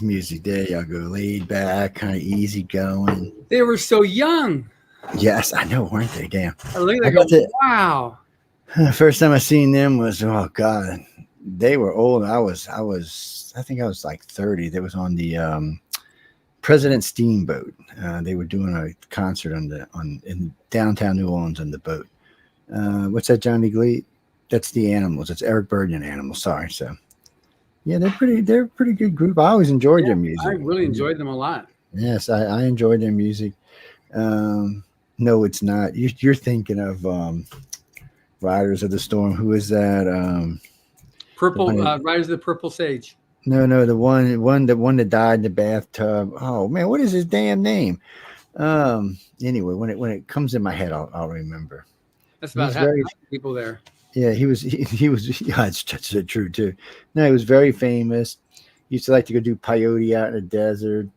music. There y'all go. Laid back, kind of easy going. They were so young. Yes, I know, weren't they? Damn. I look at them, wow. First time I seen them was, oh God, they were old. I think I was like 30. They was on the President Steamboat. They were doing a concert in downtown New Orleans on the boat. What's that, Johnny Glee? That's the Animals. It's Eric Burden and Animals. Sorry. So yeah, they're a pretty good group. I always enjoyed their music. I really enjoyed them a lot. Yes, I enjoyed their music. No, it's not. You're thinking of Riders of the Storm. Who is that? Purple Riders of the Purple Sage. No, the one that died in the bathtub. Oh man, what is his damn name? Anyway, when it comes in my head, I'll remember. That's about half the people there. Yeah, he was. Yeah, it's true too. No, he was very famous. He used to like to go do peyote out in the desert.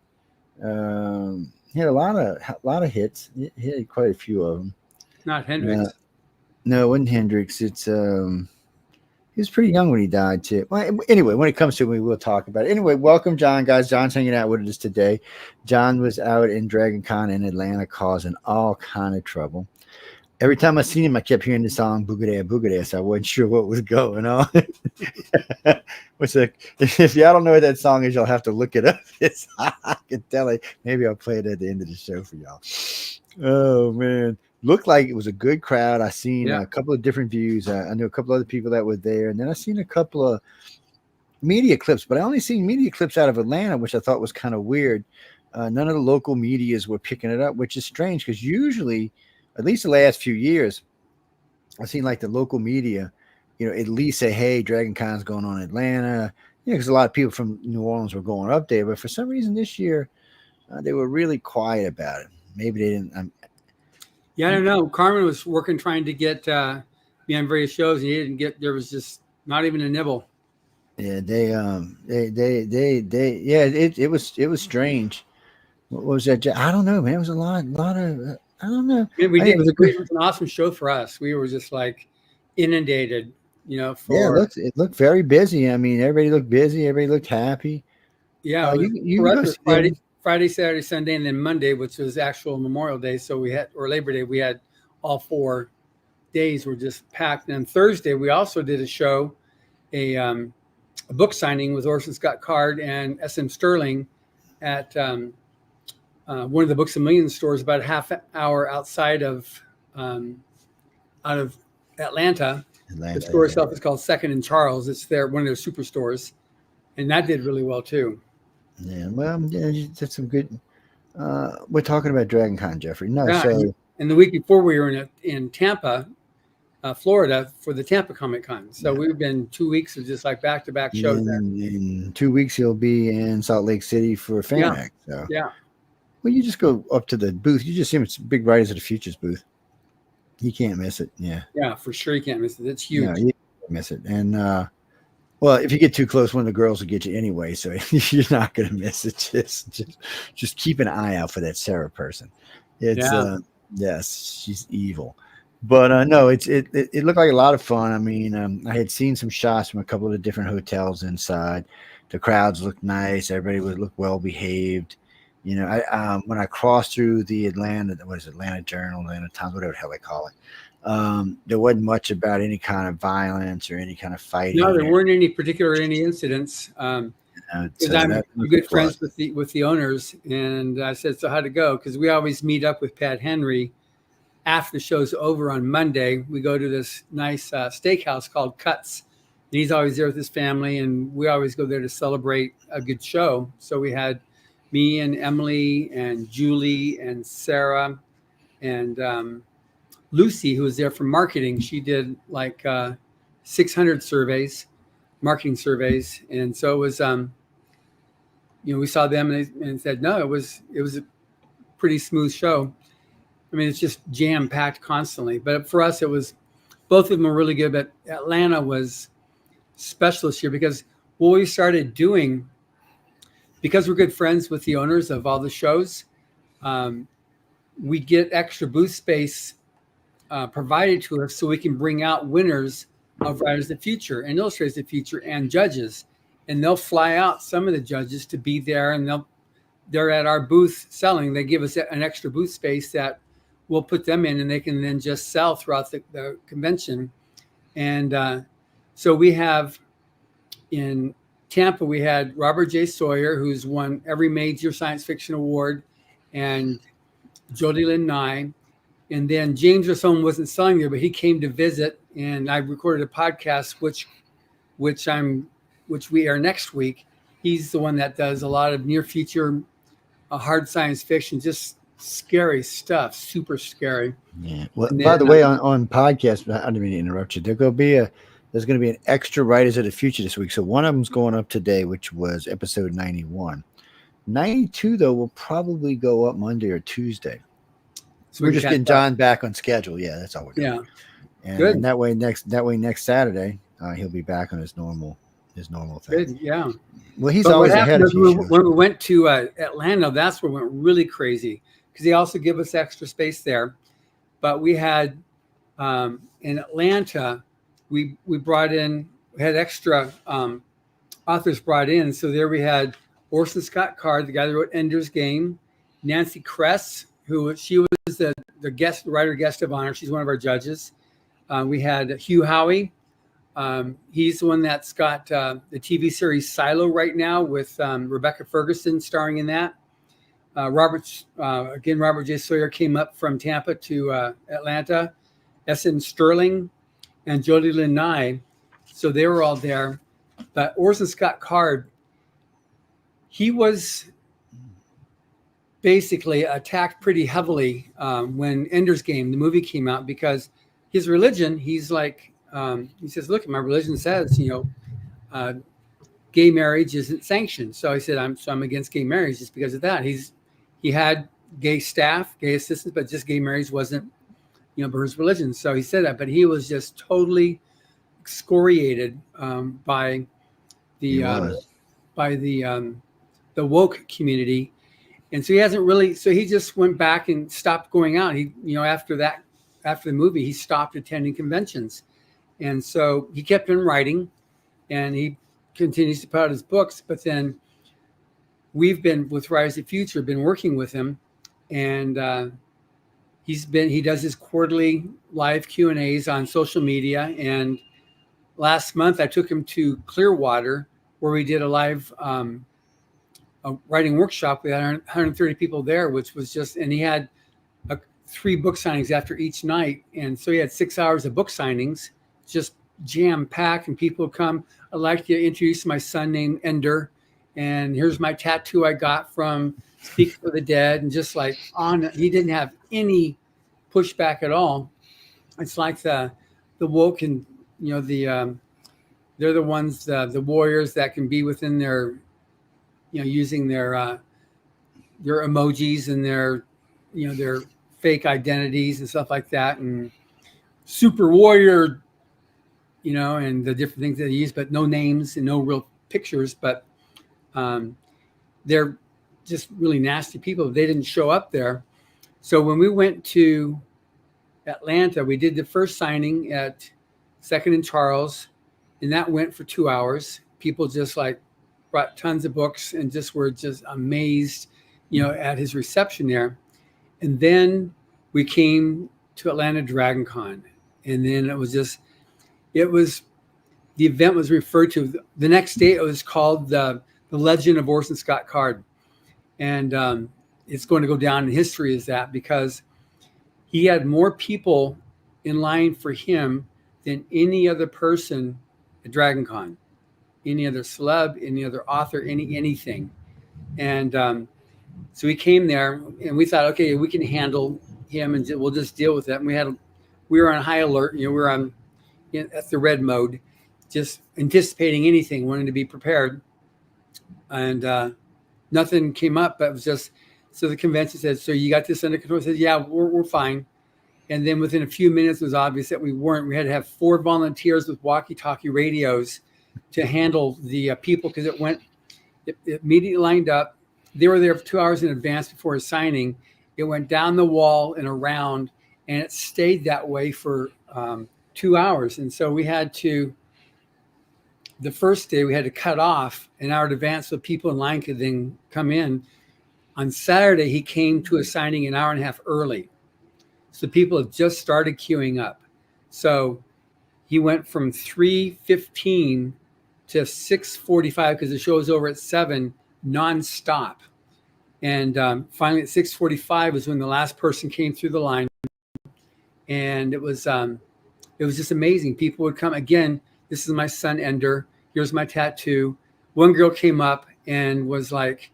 He had a lot of hits. He had quite a few of them. Not Hendrix. No, it wasn't Hendrix. It's he was pretty young when he died too. Well, anyway, when it comes to it, we'll talk about it. Anyway, welcome, John, guys. John's hanging out with us today. John was out in Dragon Con in Atlanta causing all kind of trouble. Every time I seen him, I kept hearing the song "Boogadea Boogadea," so I wasn't sure what was going on. Which, if y'all don't know what that song is, you'll have to look it up. I can tell you. Maybe I'll play it at the end of the show for y'all. Oh man, looked like it was a good crowd. I seen a couple of different views. I knew a couple other people that were there, and then I seen a couple of media clips. But I only seen media clips out of Atlanta, which I thought was kind of weird. None of the local medias were picking it up, which is strange because usually, at least the last few years, I've seen like the local media, at least say, hey, Dragon Con's going on in Atlanta, because a lot of people from New Orleans were going up there. But for some reason this year, they were really quiet about it. Maybe they didn't. I don't know. Carmen was working, trying to get me on various shows, and he didn't get, there was just not even a nibble. Yeah, it was strange. What was that? I don't know, man. It was a lot of, I don't know. It was an awesome show for us. We were just like inundated, it looked very busy. I mean, everybody looked busy. Everybody looked happy. Yeah, it was Friday, Saturday, Sunday, and then Monday, which was actual Memorial Day. So or Labor Day, we had all 4 days were just packed. And on Thursday, we also did a show, a book signing with Orson Scott Card and S.M. Sterling at one of the Books a Million stores about a half hour outside of Atlanta. The store itself is called Second and Charles. It's one of their superstores, and that did really well too. Yeah, well, that's some good. We're talking about Dragon Con, Jeffrey. No, and the week before we were in Tampa, Florida for the Tampa Comic Con. So we've been 2 weeks of just like back-to-back shows. In 2 weeks, he'll be in Salt Lake City for Fann. So well, you just go up to the booth. You just see him. It's Big Writers of the Futures booth. You can't miss it. Yeah, for sure you can't miss it. It's huge. Yeah, you can't miss it. And well, if you get too close, one of the girls will get you anyway. So you're not going to miss it. Just keep an eye out for that Sarah person. It's yes, she's evil. But no, it looked like a lot of fun. I mean, I had seen some shots from a couple of the different hotels inside. The crowds looked nice. Everybody looked well behaved. When I crossed through the Atlanta Journal, Atlanta Times, whatever the hell they call it, there wasn't much about any kind of violence or any kind of fighting. No, there weren't any incidents. I'm good friends with the owners, and I said, so how'd it go? Because we always meet up with Pat Henry after the show's over on Monday. We go to this nice steakhouse called Cuts, and he's always there with his family, and we always go there to celebrate a good show. So we had me and Emily and Julie and Sarah and Lucy, who was there for marketing. She did like 600 marketing surveys. And so it was, we saw them and said, no, it was a pretty smooth show. I mean, it's just jam packed constantly, but for us, both of them were really good, but Atlanta was special this year because what we started doing, because we're good friends with the owners of all the shows, we get extra booth space provided to us so we can bring out winners of Writers of the Future and Illustrators of the Future and judges. and they'll fly out some of the judges to be there, and they're at our booth selling. They give us an extra booth space that we'll put them in, and they can then just sell throughout the convention. And so we have in Tampa, we had Robert J. Sawyer, who's won every major science fiction award, and Jody Lynn Nye. And then James Rassone wasn't selling there, but he came to visit, and I recorded a podcast, which we air next week. He's the one that does a lot of near future hard science fiction, just scary stuff, super scary. Yeah. Well, by the way, on podcast, I didn't mean to interrupt you. There's going to be an extra Writers of the Future this week. So one of them's going up today, which was episode 91. 92 though will probably go up Monday or Tuesday. So we're just getting John back on schedule. Yeah, that's all we're doing. Yeah, and that way next Saturday he'll be back on his normal thing. Good, yeah. Well, he's always ahead of you. When we went to Atlanta, that's where it went really crazy, because they also give us extra space there. But we had in Atlanta, we had extra authors brought in. So there we had Orson Scott Card, the guy that wrote Ender's Game, Nancy Kress, she was the writer guest of honor. She's one of our judges. We had Hugh Howey. He's the one that's got the TV series Silo right now with Rebecca Ferguson starring in that. Robert J. Sawyer came up from Tampa to Atlanta. S.N. Sterling and Jody Lynn Nye. So they were all there. But Orson Scott Card, he was basically attacked pretty heavily when Ender's Game, the movie, came out, because his religion, he's like, he says, look, my religion says, gay marriage isn't sanctioned. So he said, I'm against gay marriage just because of that. He had gay staff, gay assistants, but just gay marriage wasn't, for his religion. So he said that, but he was just totally excoriated by the woke community. And so he just went back and stopped going out. After the movie, he stopped attending conventions. And so he kept on writing, and he continues to put out his books. But then we've been, with Rise of the Future, been working with him, and he does his quarterly live Q&As on social media. And last month I took him to Clearwater, where we did a live a writing workshop. We had 130 people there, which was just, and he had 3 book signings after each night. And so he had 6 hours of book signings, just jam packed, and people would come. I'd like to introduce my son named Ender, and here's my tattoo I got from Speak for the Dead. And just like he didn't have any pushback at all. It's like the woke, and they're the ones, the warriors that can be within their, using their emojis and their fake identities and stuff like that, and super warrior, and the different things that they use, but no names and no real pictures. But they're just really nasty people. They didn't show up there. So when we went to Atlanta, we did the first signing at 2nd and Charles, and that went for 2 hours. People just brought tons of books and just were just amazed, at his reception there. And then we came to Atlanta Dragon Con, and then the event was referred to the next day. It was called the Legend of Orson Scott Card. And it's going to go down in history as that, because he had more people in line for him than any other person at Dragon Con, any other celeb, any other author, anything. And so we came there, and we thought, okay, we can handle him, and we'll just deal with it. And we were on high alert. We were at the red mode, just anticipating anything, wanting to be prepared. And nothing came up, but it was just, so the convention said, so you got this under control? I said, yeah, we're fine. And then within a few minutes, it was obvious that we weren't. We had to have 4 volunteers with walkie-talkie radios to handle the people, because it immediately lined up. They were there for 2 hours in advance before his signing. It went down the wall and around, and it stayed that way for 2 hours. And so we had to the first day we had to cut off an hour in advance so people in line could then come in. On Saturday, he came to a signing an hour and a half early. So people have just started queuing up. So he went from 3:15 to 6:45 because the show was over at 7 nonstop. And finally at 6:45 was when the last person came through the line. And it was just amazing. People would come. Again, this is my son, Ender. Here's my tattoo. One girl came up and was like,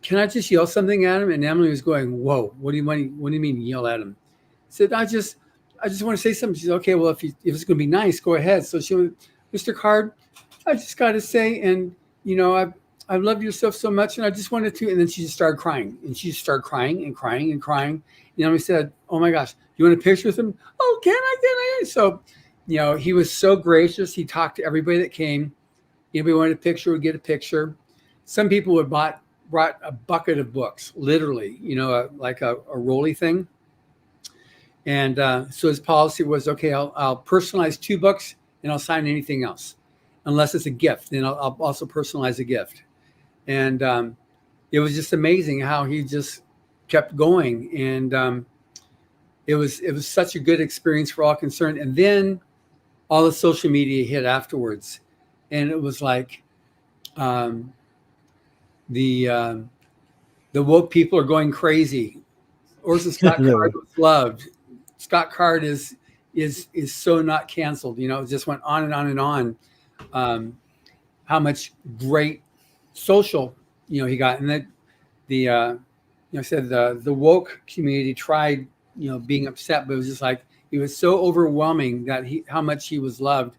can I just yell something at him? And Emily was going, whoa, what do you mean yell at him? I said, I just want to say something. She said, okay, well, if it's going to be nice, go ahead. So she went, Mr. Card, I just got to say, and, I love yourself so much. And I just wanted to, and then she just started crying. And she just started crying and crying and crying. We said, oh my gosh, you want a picture with him? Oh, can I? So, he was so gracious. He talked to everybody that came. Anybody wanted a picture would get a picture. Some people would brought a bucket of books, literally, like a rolly thing. And so his policy was, okay, I'll personalize 2 books and I'll sign anything else, unless it's a gift. Then I'll also personalize a gift. And it was just amazing how he just kept going. And it was such a good experience for all concerned. And then all the social media hit afterwards. And it was like the woke people are going crazy. Orson Scott Card was loved. Scott Card is so not canceled. It just went on and on and on. How much great social, he got, and that I said the woke community tried, being upset, but it was just like it was so overwhelming that how much he was loved.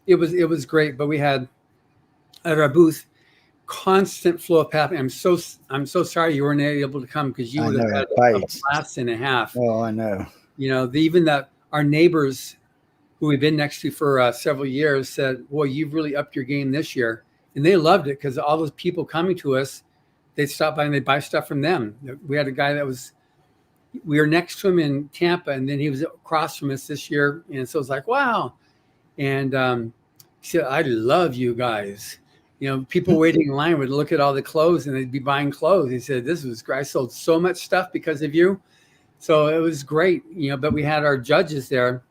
It was great, but we had at our booth constant flow of happening. I'm so sorry you weren't able to come because you would have had a blast and a half. Oh, I know. Even our neighbors who we've been next to for several years said, "Boy, you've really upped your game this year," and they loved it because all those people coming to us, they'd stop by and they'd buy stuff from them. We had a guy we were next to him in Tampa, and then he was across from us this year, and so it was like, wow. And he said, "I love you guys." People waiting in line would look at all the clothes and they'd be buying clothes. He said, "This was great. I sold so much stuff because of you." So it was great, but we had our judges there.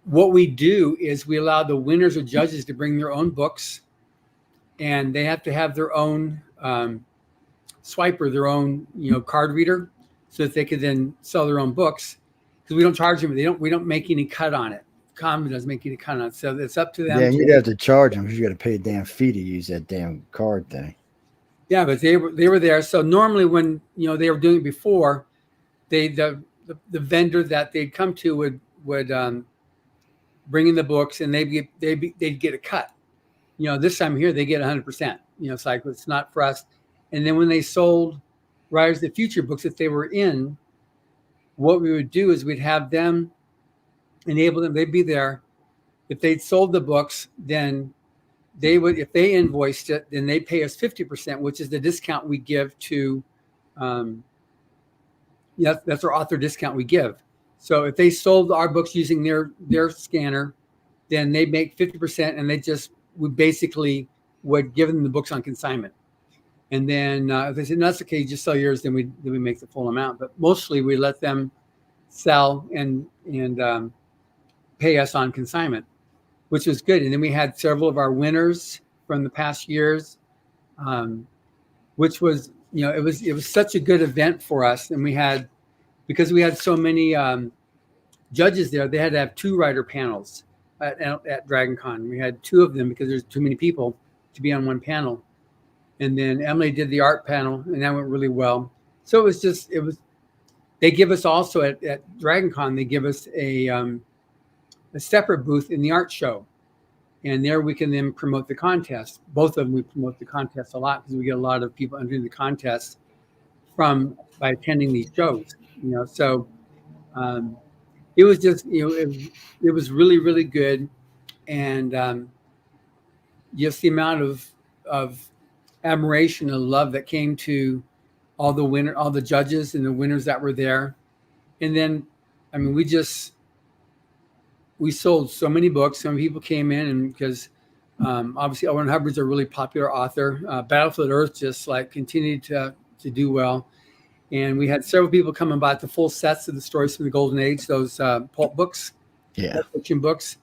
What we do is we allow the winners or judges to bring their own books, and they have to have their own swiper, their own, card reader, so that they could then sell their own books, because we don't charge them. We don't make any cut on it. Common doesn't make any cut on it. So it's up to them. Yeah, you'd have to charge them because you got to pay a damn fee to use that damn card thing. Yeah, but they were there. So normally when they were doing it before, the vendor that they'd come to would bring in the books and they'd get a cut. This time here they get 100%. It's like it's not for us. And then when they sold Riders of the Future books, if they were in, what we would do is we'd have them enable them. They'd be there. If they'd sold the books, then they would, if they invoiced it, then they pay us 50%, which is the discount we give to, that's our author discount we give. So if they sold our books using their scanner, then they make 50%, and we basically would give them the books on consignment. And then if they said, "No, that's okay, just sell yours," then we make the full amount. But mostly we let them sell and pay us on consignment, which was good. And then we had several of our winners from the past years, which was, it was such a good event for us. And because we had so many judges there, they had to have 2 writer panels at Dragon Con. We had 2 of them because there's too many people to be on one panel. And then Emily did the art panel, and that went really well. So they give us also at Dragon Con, they give us a separate booth in the art show. And there we can then promote the contest. Both of them, we promote the contest a lot because we get a lot of people entering the contest by attending these shows. So it was just, it was really, really good. And just the amount of admiration and love that came to all the judges and the winners that were there. And then, we just, we sold so many books. Some people came in, and because obviously Owen Hubbard's a really popular author. Battlefield Earth just like continued to do well. And we had several people come and bought the full sets of the stories from the Golden Age, those pulp books, pulp fiction books.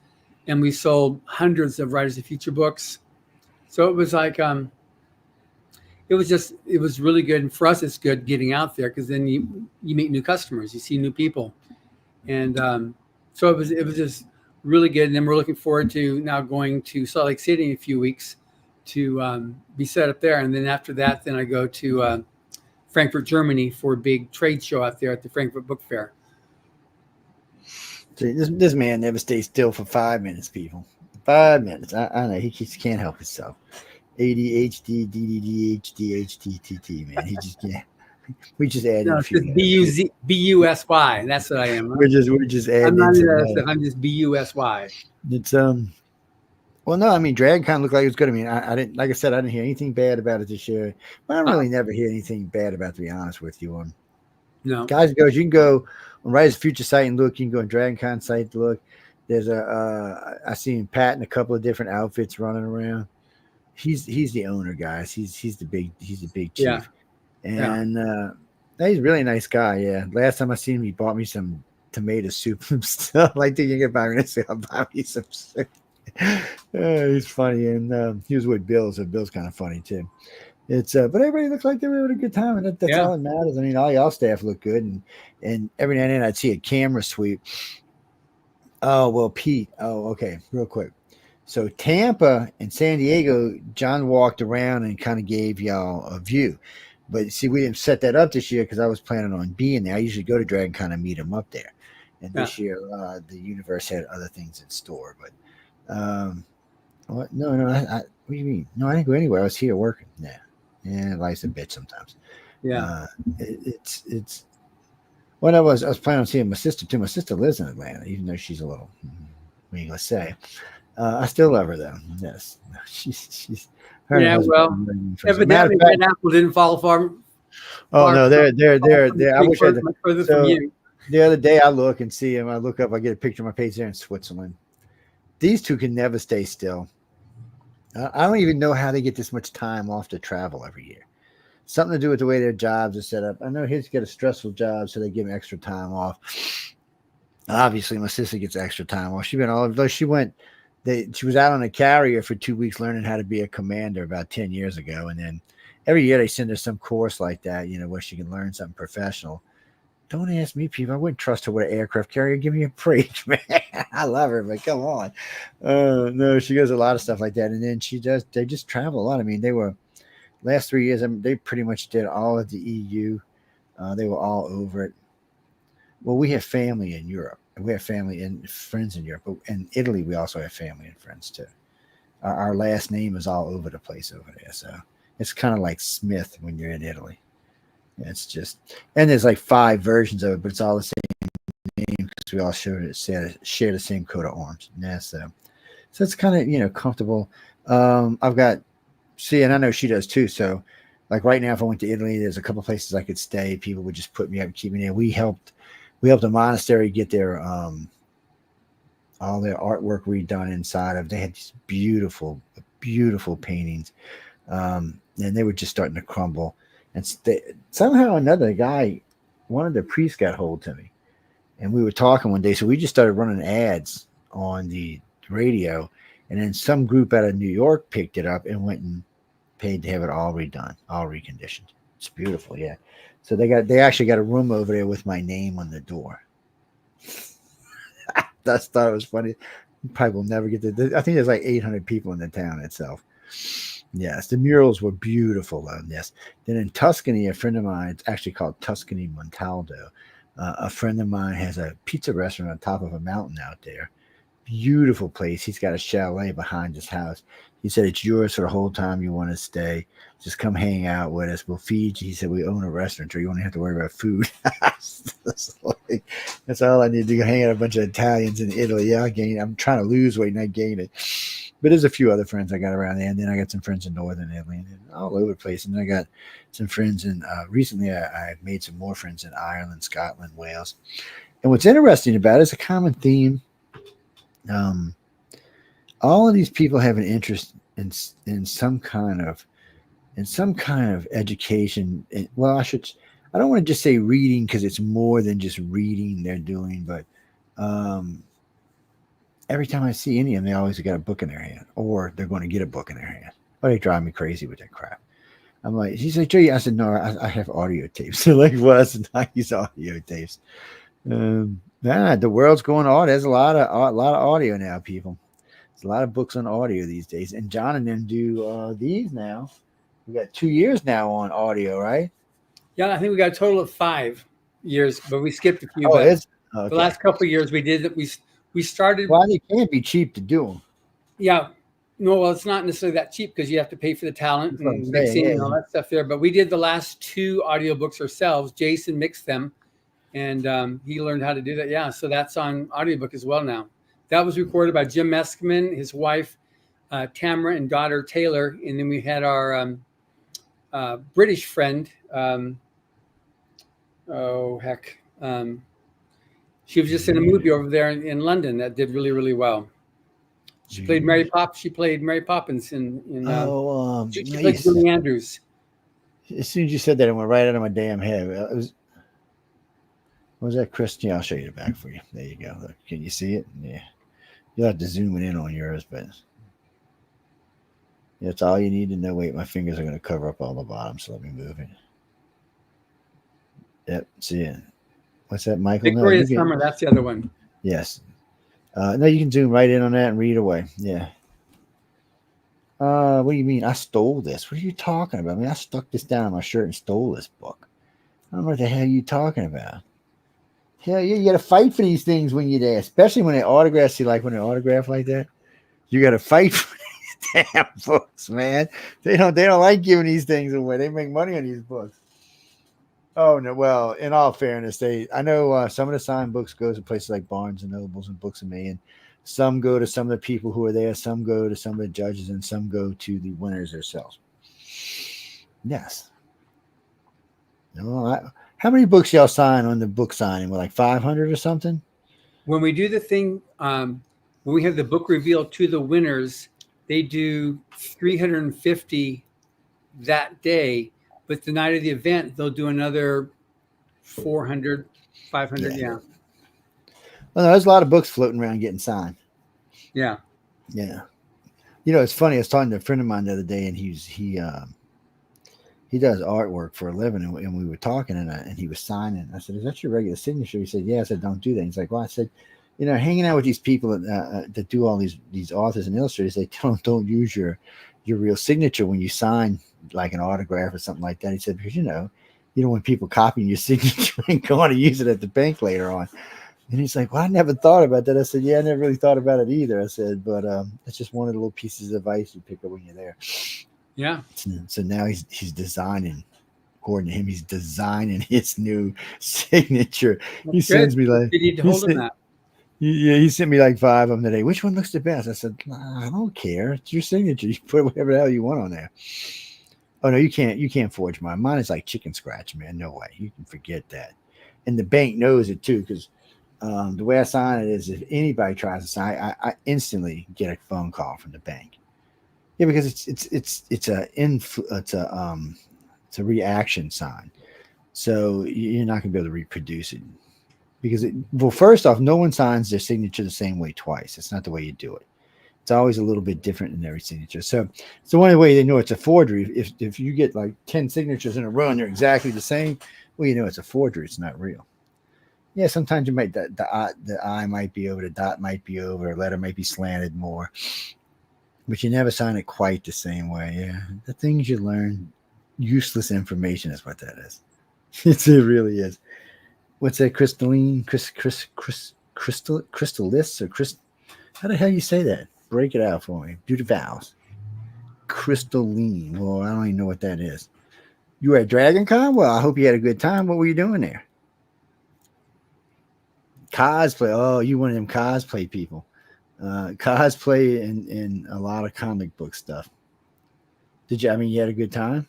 And we sold hundreds of Writers of Future books. So it was like, it was really good. And for us, it's good getting out there because then you meet new customers, you see new people. And so it was just really good. And then we're looking forward to now going to Salt Lake City in a few weeks to be set up there. And then after that, then I go to Frankfurt, Germany for a big trade show out there at the Frankfurt Book Fair. See, this man never stays still for 5 minutes, people. 5 minutes. I know he just can't help himself. ADHD, DDD, HTTT, man. He just can't. We just added a few. BUSY. That's what I am. We're just adding. I'm not into that stuff. I'm just BUSY. It's Well, no, I mean, DragonCon looked like it was good. I mean, I didn't, like I said, I didn't hear anything bad about it this year. But I really never hear anything bad about it, to be honest with you. No. Guys, you can go on Rise of Future site and look. You can go on DragonCon site to look. There's I seen Pat in a couple of different outfits running around. He's the owner, guys. He's the big chief. Yeah. And he's a really nice guy. Yeah. Last time I seen him, he bought me some tomato soup and stuff. Like, you get by me and say, I'll buy me some soup. He's funny, and he was with Bill, so Bill's kind of funny too. It's but everybody looks like they were having a good time, and that's all that matters. I mean, all y'all staff look good, and every now and then I'd see a camera sweep. Oh well, Pete. Oh, okay, real quick. So Tampa and San Diego, John walked around and kind of gave y'all a view. But see, we didn't set that up this year because I was planning on being there. I usually go to DragonCon and meet him up there. And this year, the universe had other things in store. But what? No, what do you mean? No, I didn't go anywhere. I was here working. Yeah, life's a bitch sometimes. Yeah, it's. When I was planning on seeing my sister too. My sister lives in Atlanta, even though she's a little. What are you gonna say? I still love her though. Yes, she's. Well, evidently Red Apple didn't fall far. Oh no, they're. I wish I had further from you. The other day I look and see him. I look up. I get a picture of my page there in Switzerland. These two can never stay still. I don't even know how they get this much time off to travel every year. Something to do with the way their jobs are set up. I know his get a stressful job, so they give him extra time off. Obviously, my sister gets extra time off. She was out on a carrier for 2 weeks learning how to be a commander about 10 years ago. And then every year they send her some course like that, where she can learn something professional. Don't ask me, people. I wouldn't trust her with an aircraft carrier. Give me a break, man. I love her, but come on. No, she does a lot of stuff like that. And then they just travel a lot. I mean, they were last 3 years, they pretty much did all of the EU. They were all over it. Well, we have family in Europe. We have family and friends in Europe. But in Italy, we also have family and friends too. Our last name is all over the place over there. So it's kind of like Smith when you're in Italy. It's just, and there's like 5 versions of it, but it's all the same name because we all share the same coat of arms. Yeah, so it's kind of comfortable. I've got, and I know she does too. So like right now, if I went to Italy, there's a couple places I could stay. People would just put me up and keep me there. We helped a monastery get their all their artwork redone inside of. They had these beautiful paintings, and they were just starting to crumble. And somehow another guy, one of the priests, got hold to me, and we were talking one day. So we just started running ads on the radio, and then some group out of New York picked it up and went and paid to have it all redone, all reconditioned. It's beautiful, yeah. So they actually got a room over there with my name on the door. I thought it was funny. Probably will never get I think there's like 800 people in the town itself. Yes, the murals were beautiful though. Yes. Then in Tuscany, a friend of mine, it's actually called Tuscany Montaldo. A friend of mine has a pizza restaurant on top of a mountain out there. Beautiful place. He's got a chalet behind his house. He said it's yours for the whole time you want to stay. Just come hang out with us. We'll feed you. He said we own a restaurant, so you won't have to worry about food. That's all I need to go hang out with a bunch of Italians in Italy. Yeah, I'm trying to lose weight, not gain it. But there's a few other friends I got around there, and then I got some friends in northern Italy and all over the place. And then I got some friends in recently. I've made some more friends in Ireland, Scotland, Wales. And what's interesting about it is a common theme Um, all of these people have an interest in some kind of education. Well, I don't want to just say reading because it's more than just reading they're doing, but um, every time I see any of them, they always got a book in their hand, or they're going to get a book in their hand. Oh, they drive me crazy with that crap. I'm like, she's like, Joey. I said, no, I have audio tapes. So like, well, I said, I use audio tapes. The world's going on. There's a lot of audio now, people. There's a lot of books on audio these days. And John and them do these now. We got 2 years now on audio, right? Yeah, I think we got a total of 5 years, but we skipped a few. Oh, But it's the okay. last couple of years we did that. We started. Well, they can't be cheap to do them. Yeah, no, well, it's not necessarily that cheap because you have to pay for the talent That's what I'm and saying. mixing and all Yeah. that stuff there. But we did the last 2 audiobooks ourselves. Jason mixed them, and he learned how to do that. Yeah, so that's on audiobook as well now. That was recorded by Jim Meskimen, his wife Tamara, and daughter Taylor, and then we had our British friend. Oh heck, she was just in a movie over there in London that did really really well. She played Mary Pop. She played Mary Poppins in. She played Nice. Julie Andrews. As soon as you said that, it went right out of my damn head. Was that Christian? I'll show you the back for you. There you go. Look, can you see it? Yeah. You'll have to zoom it in on yours, but that's all you need to know. Wait, my fingers are going to cover up all the bottom, so let me move it. Yep. See it. What's that, Michael? No, Victoria you can. Summer. That's the other one. Yes. No, you can zoom right in on that and read away. Yeah. What do you mean? I stole this. What are you talking about? I mean, I stuck this down on my shirt and stole this book. I don't know what the hell you're talking about. Hell yeah, you got to fight for these things when you're there, especially when they autograph. See, like when they autograph like that, you got to fight for these damn books, man. They don't like giving these things away. They make money on these books. Oh no, well, in all fairness, I know some of the signed books goes to places like Barnes and Nobles and Books of Me, and some go to some of the people who are there, some go to some of the judges, and some go to the winners themselves. Yes. No, how many books y'all sign on the book signing? Well, like 500 or something? When we do the thing, when we have the book reveal to the winners, they do 350 that day. But the night of the event, they'll do another 400, 500. Yeah. Yeah. Well, no, there's a lot of books floating around getting signed. Yeah. Yeah. It's funny. I was talking to a friend of mine the other day, and he does artwork for a living, and we were talking, and he was signing. I said, "Is that your regular signature?" He said, "Yeah." I said, "Don't do that." He's like, "Well," I said, hanging out with these people that do all these authors and illustrators, they don't use your real signature when you sign like an autograph or something like that. He said, because you don't want people copying your signature and going to use it at the bank later on. And he's like, "Well, I never thought about that." I said, "Yeah, I never really thought about it either." I said, "But it's just one of the little pieces of advice you pick up when you're there." Yeah. So now he's designing. According to him, he's designing his new signature. That's He good. sends me like You need to he hold them sent, that. yeah, he sent me like 5 of them today. Which one looks the best? I said, I don't care. It's your signature. You put whatever the hell you want on there. Oh no, you can't forge mine. Mine is like chicken scratch, man. No way. You can forget that. And the bank knows it too, because the way I sign it is if anybody tries to sign, I instantly get a phone call from the bank. Yeah, because it's a reaction sign, so you're not gonna be able to reproduce it because well, first off, no one signs their signature the same way twice. It's not the way you do it. It's always a little bit different in every signature. So one of the way they know it's a forgery, if you get like 10 signatures in a row and they're exactly the same, well, it's a forgery. It's not real. Yeah, sometimes you might the I might be over, the dot might be over, a letter might be slanted more, but you never sign it quite the same way. Yeah, the things you learn, useless information is what that is. It really is. What's that? Crystalline, crystallis or crystal? How the hell you say that? Break it out for me. Do the vowels. Crystalline. Well, I don't even know what that is. You were at Dragon Con? Well, I hope you had a good time. What were you doing there? Cosplay. Oh, you one of them cosplay people. Cosplay and a lot of comic book stuff. Did you? I mean, you had a good time.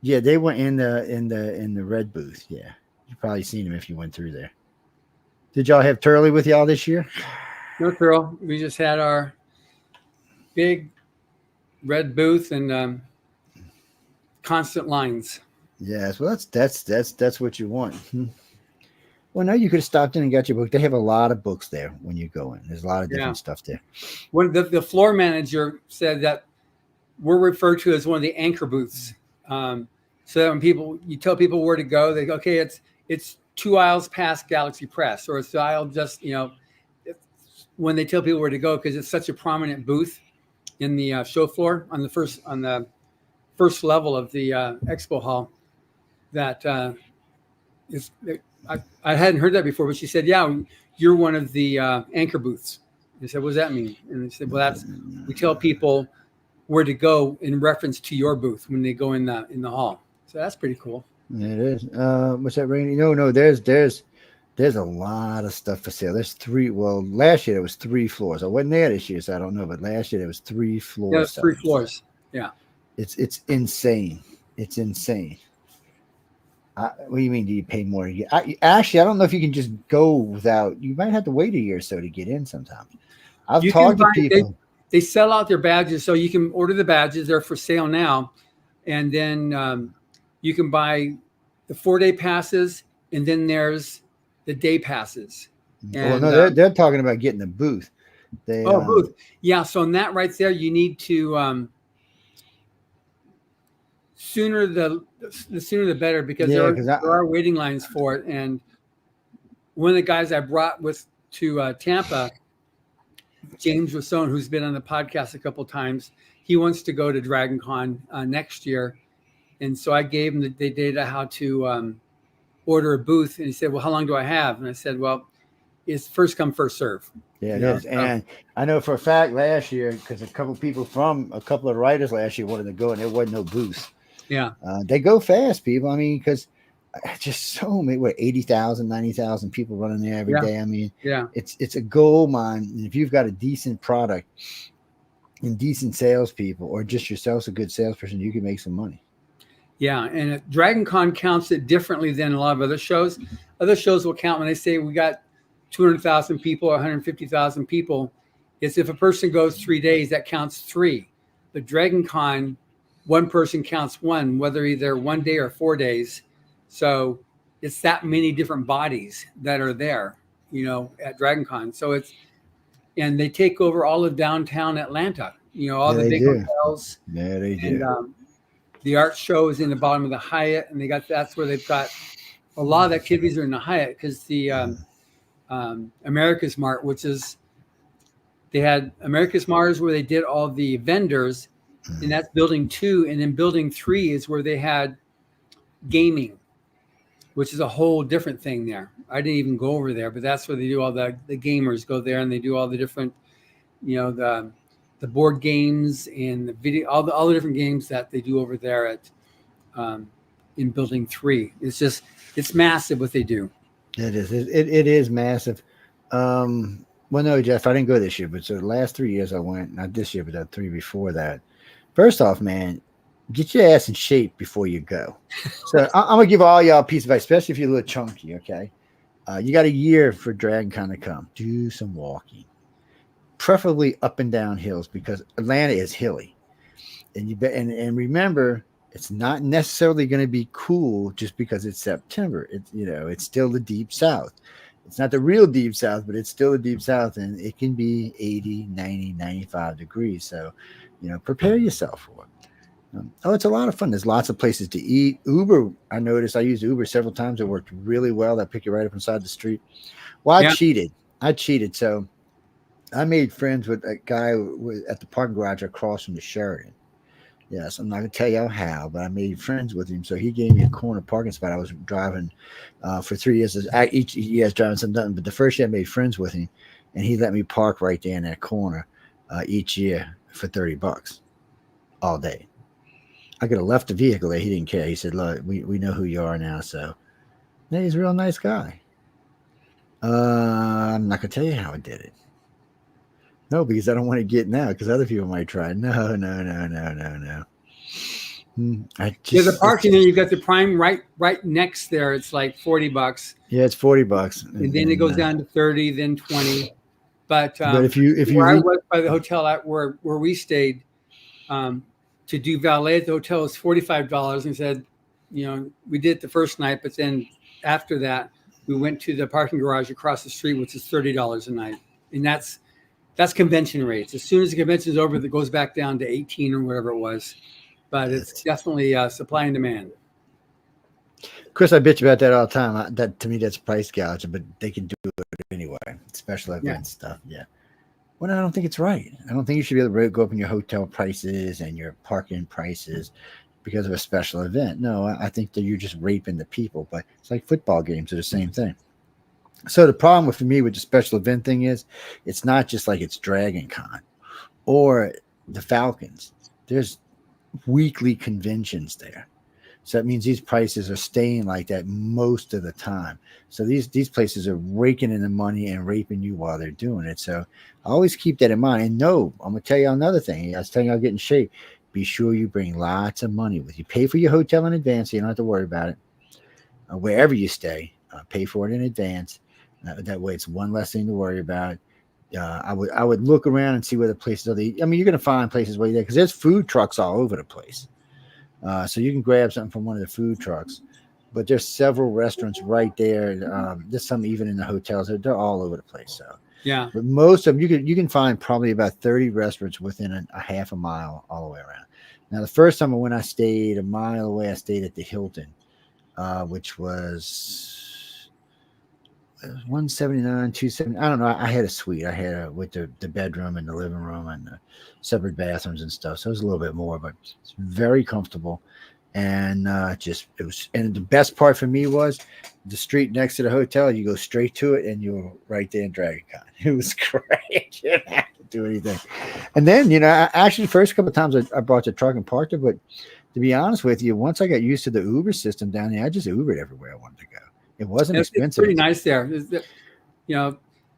Yeah, they went in the red booth. Yeah, you probably seen them if you went through there. Did y'all have Turley with y'all this year? No thrill. We just had our big red booth and constant lines. Yes. Well, that's what you want. Well, no, you could have stopped in and got your book. They have a lot of books there when you go in. There's a lot of Yeah. different stuff there. When the floor manager said that we're referred to as one of the anchor booths. So that when you tell people where to go, they go, okay, it's 2 aisles past Galaxy Press, or it's the aisle just, when they tell people where to go, because it's such a prominent booth in the show floor on the first level of the expo hall that is. I hadn't heard that before, but she said, "Yeah, you're one of the anchor booths." I said, "What does that mean?" And they said, "Well, we tell people where to go in reference to your booth when they go in the hall." So that's pretty cool. It is. What's that, Rainy? No. There's a lot of stuff for sale. There's three. Well, last year there was 3 floors. I wasn't there this year, so I don't know. But last year there was 3 floors. Yeah, it's 3 floors. Yeah, it's insane. It's insane. What do you mean? Do you pay more? Actually, I don't know if you can just go without. You might have to wait a year or so to get in. Sometimes I've talked to people. They sell out their badges, so you can order the badges. They're for sale now, and then you can buy the 4-day passes, and then there's the day passes. And, no, they're talking about getting a booth. Booth. Yeah, so in that right there, you need to sooner the sooner the better, because there are waiting lines for it. And one of the guys I brought to Tampa, James Rassone, who's been on the podcast a couple of times, he wants to go to Dragon Con next year. And so I gave him the data how to order a booth. And he said, "Well, how long do I have?" And I said, "Well, it's first come, first serve." Yeah, it is. And I know for a fact last year, because a couple of writers last year wanted to go, and there wasn't no booth. Yeah. They go fast, people. I mean, because just so many, 80,000, 90,000 people running there every day. I mean, it's a gold mine. And if you've got a decent product and decent salespeople, or just yourself's a good salesperson, you can make some money. Yeah, and Dragon Con counts it differently than a lot of other shows. Other shows will count when they say we got 200,000 people or 150,000 people. It's if a person goes 3 days, that counts 3. But Dragon Con, one person counts 1, whether either 1 day or 4 days. So it's that many different bodies that are there, at Dragon Con. So and they take over all of downtown Atlanta, all the big hotels. Yeah, they do. And, the art show is in the bottom of the Hyatt, and that's where they've got a lot of activities are in the Hyatt, because the America's Mart, they had America's Mart is where they did all the vendors, and that's building 2, and then building 3 is where they had gaming, which is a whole different thing there. I didn't even go over there, but that's where they do all the gamers go there, and they do all the different, the board games and the video, all the different games that they do over there at in building 3. It's massive what they do. It is. It is massive. Well, no, Jeff, I didn't go this year, but so the last 3 years I went, not this year, but that 3 before that. First off, man, get your ass in shape before you go. So I'm gonna give all y'all a piece of advice, especially if you're a little chunky. Okay, you got a year for Dragon Con to come. Do some walking. Preferably up and down hills, because Atlanta is hilly, and remember, it's not necessarily going to be cool just because it's September. It's still the deep South. It's not the real deep South, but it's still the deep South, and it can be 80, 90, 95 degrees. So, prepare yourself for it. It's a lot of fun. There's lots of places to eat. Uber, I noticed I used Uber several times. It worked really well. They pick you right up inside the street. Well, I cheated. So I made friends with a guy at the parking garage across from the Sheridan. Yes, I'm not going to tell you how, but I made friends with him. So he gave me a corner parking spot. I was driving for 3 years. Each year I was driving something, but the first year I made friends with him, and he let me park right there in that corner each year for $30 all day. I could have left the vehicle there. He didn't care. He said, "Look, we know who you are now." So he's a real nice guy. I'm not going to tell you how I did it. No, because I don't want to get now, because other people might try. No. The parking there, you've got the Prime right next there. It's like $40. Yeah, it's $40, and then it goes down to 30, then 20. But if you where I was by the hotel at where we stayed, to do valet at the hotel was $45, and said, we did it the first night, but then after that we went to the parking garage across the street, which is $30 a night, and that's convention rates. As soon as the convention is over, that goes back down to 18 or whatever it was. But it's definitely supply and demand. Chris, I bitch about that all the time. That to me, that's price gouging, but they can do it anyway. Special event stuff, yeah. Well, I don't think it's right. I don't think you should be able to go up in your hotel prices and your parking prices because of a special event. No, I think that you're just raping the people. But it's like football games are the same thing. So the problem for me with the special event thing is, it's not just like it's Dragon Con or the Falcons. There's weekly conventions there. So that means these prices are staying like that most of the time. So these places are raking in the money and raping you while they're doing it. So I always keep that in mind. And no, I'm going to tell you another thing. I was telling you I'll get in shape. Be sure you bring lots of money with you. Pay for your hotel in advance so you don't have to worry about it. Wherever you stay, pay for it in advance. That way it's one less thing to worry about. I would look around and see where the places are. I mean, you're going to find places where you're there because there's food trucks all over the place. So you can grab something from one of the food trucks, but there's several restaurants right there. There's some even in the hotels. They're all over the place. So yeah, but most of them you can find probably about 30 restaurants within a half a mile all the way around. Now the first time when I stayed a mile away, I stayed at the Hilton, which was 179, 270. I don't know. I had a suite. I had with the bedroom and the living room and the separate bathrooms and stuff. So it was a little bit more, but it's very comfortable. And it was. And the best part for me was the street next to the hotel. You go straight to it, and you're right there in Dragon Con. It was great. You didn't have to do anything. And then actually, the first couple of times I brought the truck and parked it. But to be honest with you, once I got used to the Uber system down there, I just Ubered everywhere I wanted to go. It wasn't expensive. It's pretty nice there. The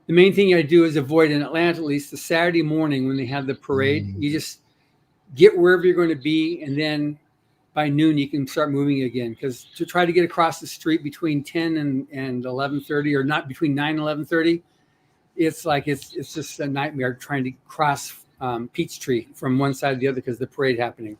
main thing I do is avoid in Atlanta, at least the Saturday morning when they have the parade. You just get wherever you're going to be, and then by noon you can start moving again. Because to try to get across the street between 10 and 11:30, or not between 9 and 11:30, it's like it's just a nightmare trying to cross Peachtree from one side to the other because the parade happening.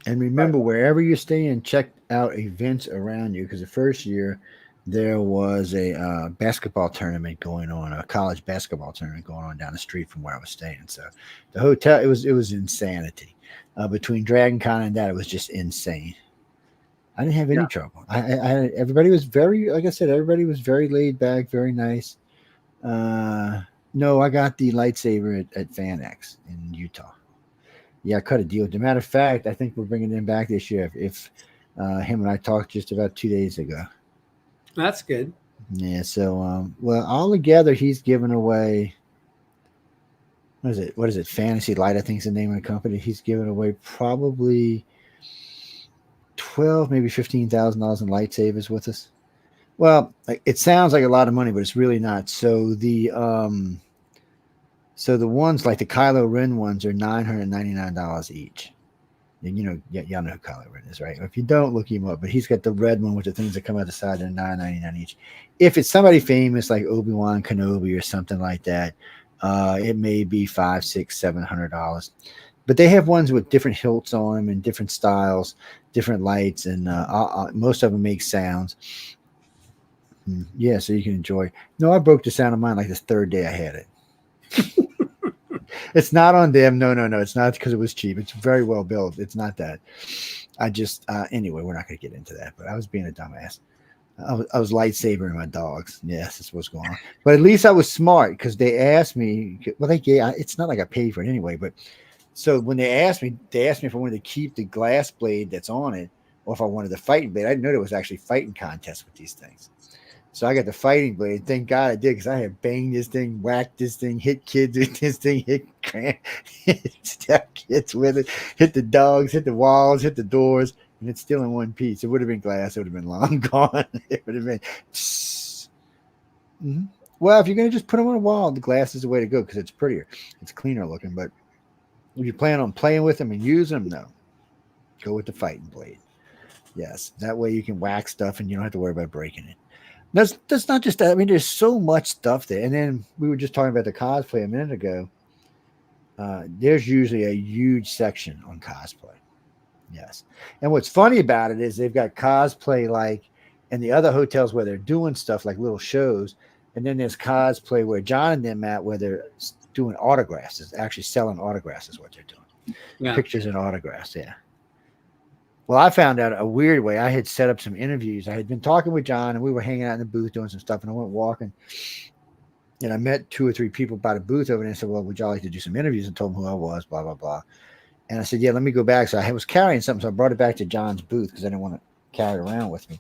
And remember, wherever you're staying, check out events around you. Because the first year there was a basketball tournament going on, a college basketball tournament going on down the street from where I was staying. So the hotel, it was insanity. Between Dragon Con and that, it was just insane. I didn't have any trouble. Everybody was like I said, everybody was very laid back, very nice. No, I got the lightsaber at Fann X in Utah. Yeah, I cut a deal. As a matter of fact, I think we're bringing him back this year. If him and I talked just about 2 days ago. That's good. Yeah. So, well, all together, he's given away. What is it? Fantasy Light, I think is the name of the company. He's given away probably $12,000, maybe $15,000 in lightsabers with us. Well, it sounds like a lot of money, but it's really not. So the ones like the Kylo Ren ones are $999 each. And y'all know who Kylo Ren is, right? If you don't, look him up. But he's got the red one with the things that come out the side. They're $999 each. If it's somebody famous like Obi-Wan Kenobi or something like that, it may be $500, $600, $700. But they have ones with different hilts on them and different styles, different lights, and most of them make sounds. Yeah, so you can enjoy. No, I broke the sound of mine like the third day I had it. It's not on them. No. It's not because it was cheap. It's very well built. It's not that. I just anyway, we're not going to get into that. But I was being a dumbass. I was lightsabering my dogs. Yes, that's what's going on. But at least I was smart because they asked me. Well, it's not like I paid for it anyway. But so when they asked me if I wanted to keep the glass blade that's on it, or if I wanted the fighting blade. I didn't know there was actually fighting contests with these things. So I got the fighting blade. Thank God I did, because I had banged this thing, whacked this thing, hit kids with this thing, hit kids with it, hit the dogs, hit the walls, hit the doors, and it's still in one piece. It would have been glass. It would have been long gone. It would have been. Mm-hmm. Well, if you're going to just put them on a wall, the glass is the way to go because it's prettier. It's cleaner looking. But if you plan on playing with them and using them, no. Go with the fighting blade. Yes, that way you can wax stuff and you don't have to worry about breaking it. That's not just that. I mean, there's so much stuff there. And then we were just talking about the cosplay a minute ago. There's usually a huge section on cosplay. Yes. And what's funny about it is they've got cosplay like in the other hotels where they're doing stuff like little shows. And then there's cosplay where John and them at where they're doing autographs. It's actually selling autographs is what they're doing. Yeah. Pictures and autographs. Yeah. Well, I found out a weird way. I had set up some interviews. I had been talking with John and we were hanging out in the booth doing some stuff. And I went walking and I met 2 or 3 people by the booth over there and said, well, would y'all like to do some interviews? And told them who I was, blah, blah, blah. And I said, yeah, let me go back. So I was carrying something. So I brought it back to John's booth because I didn't want to carry it around with me.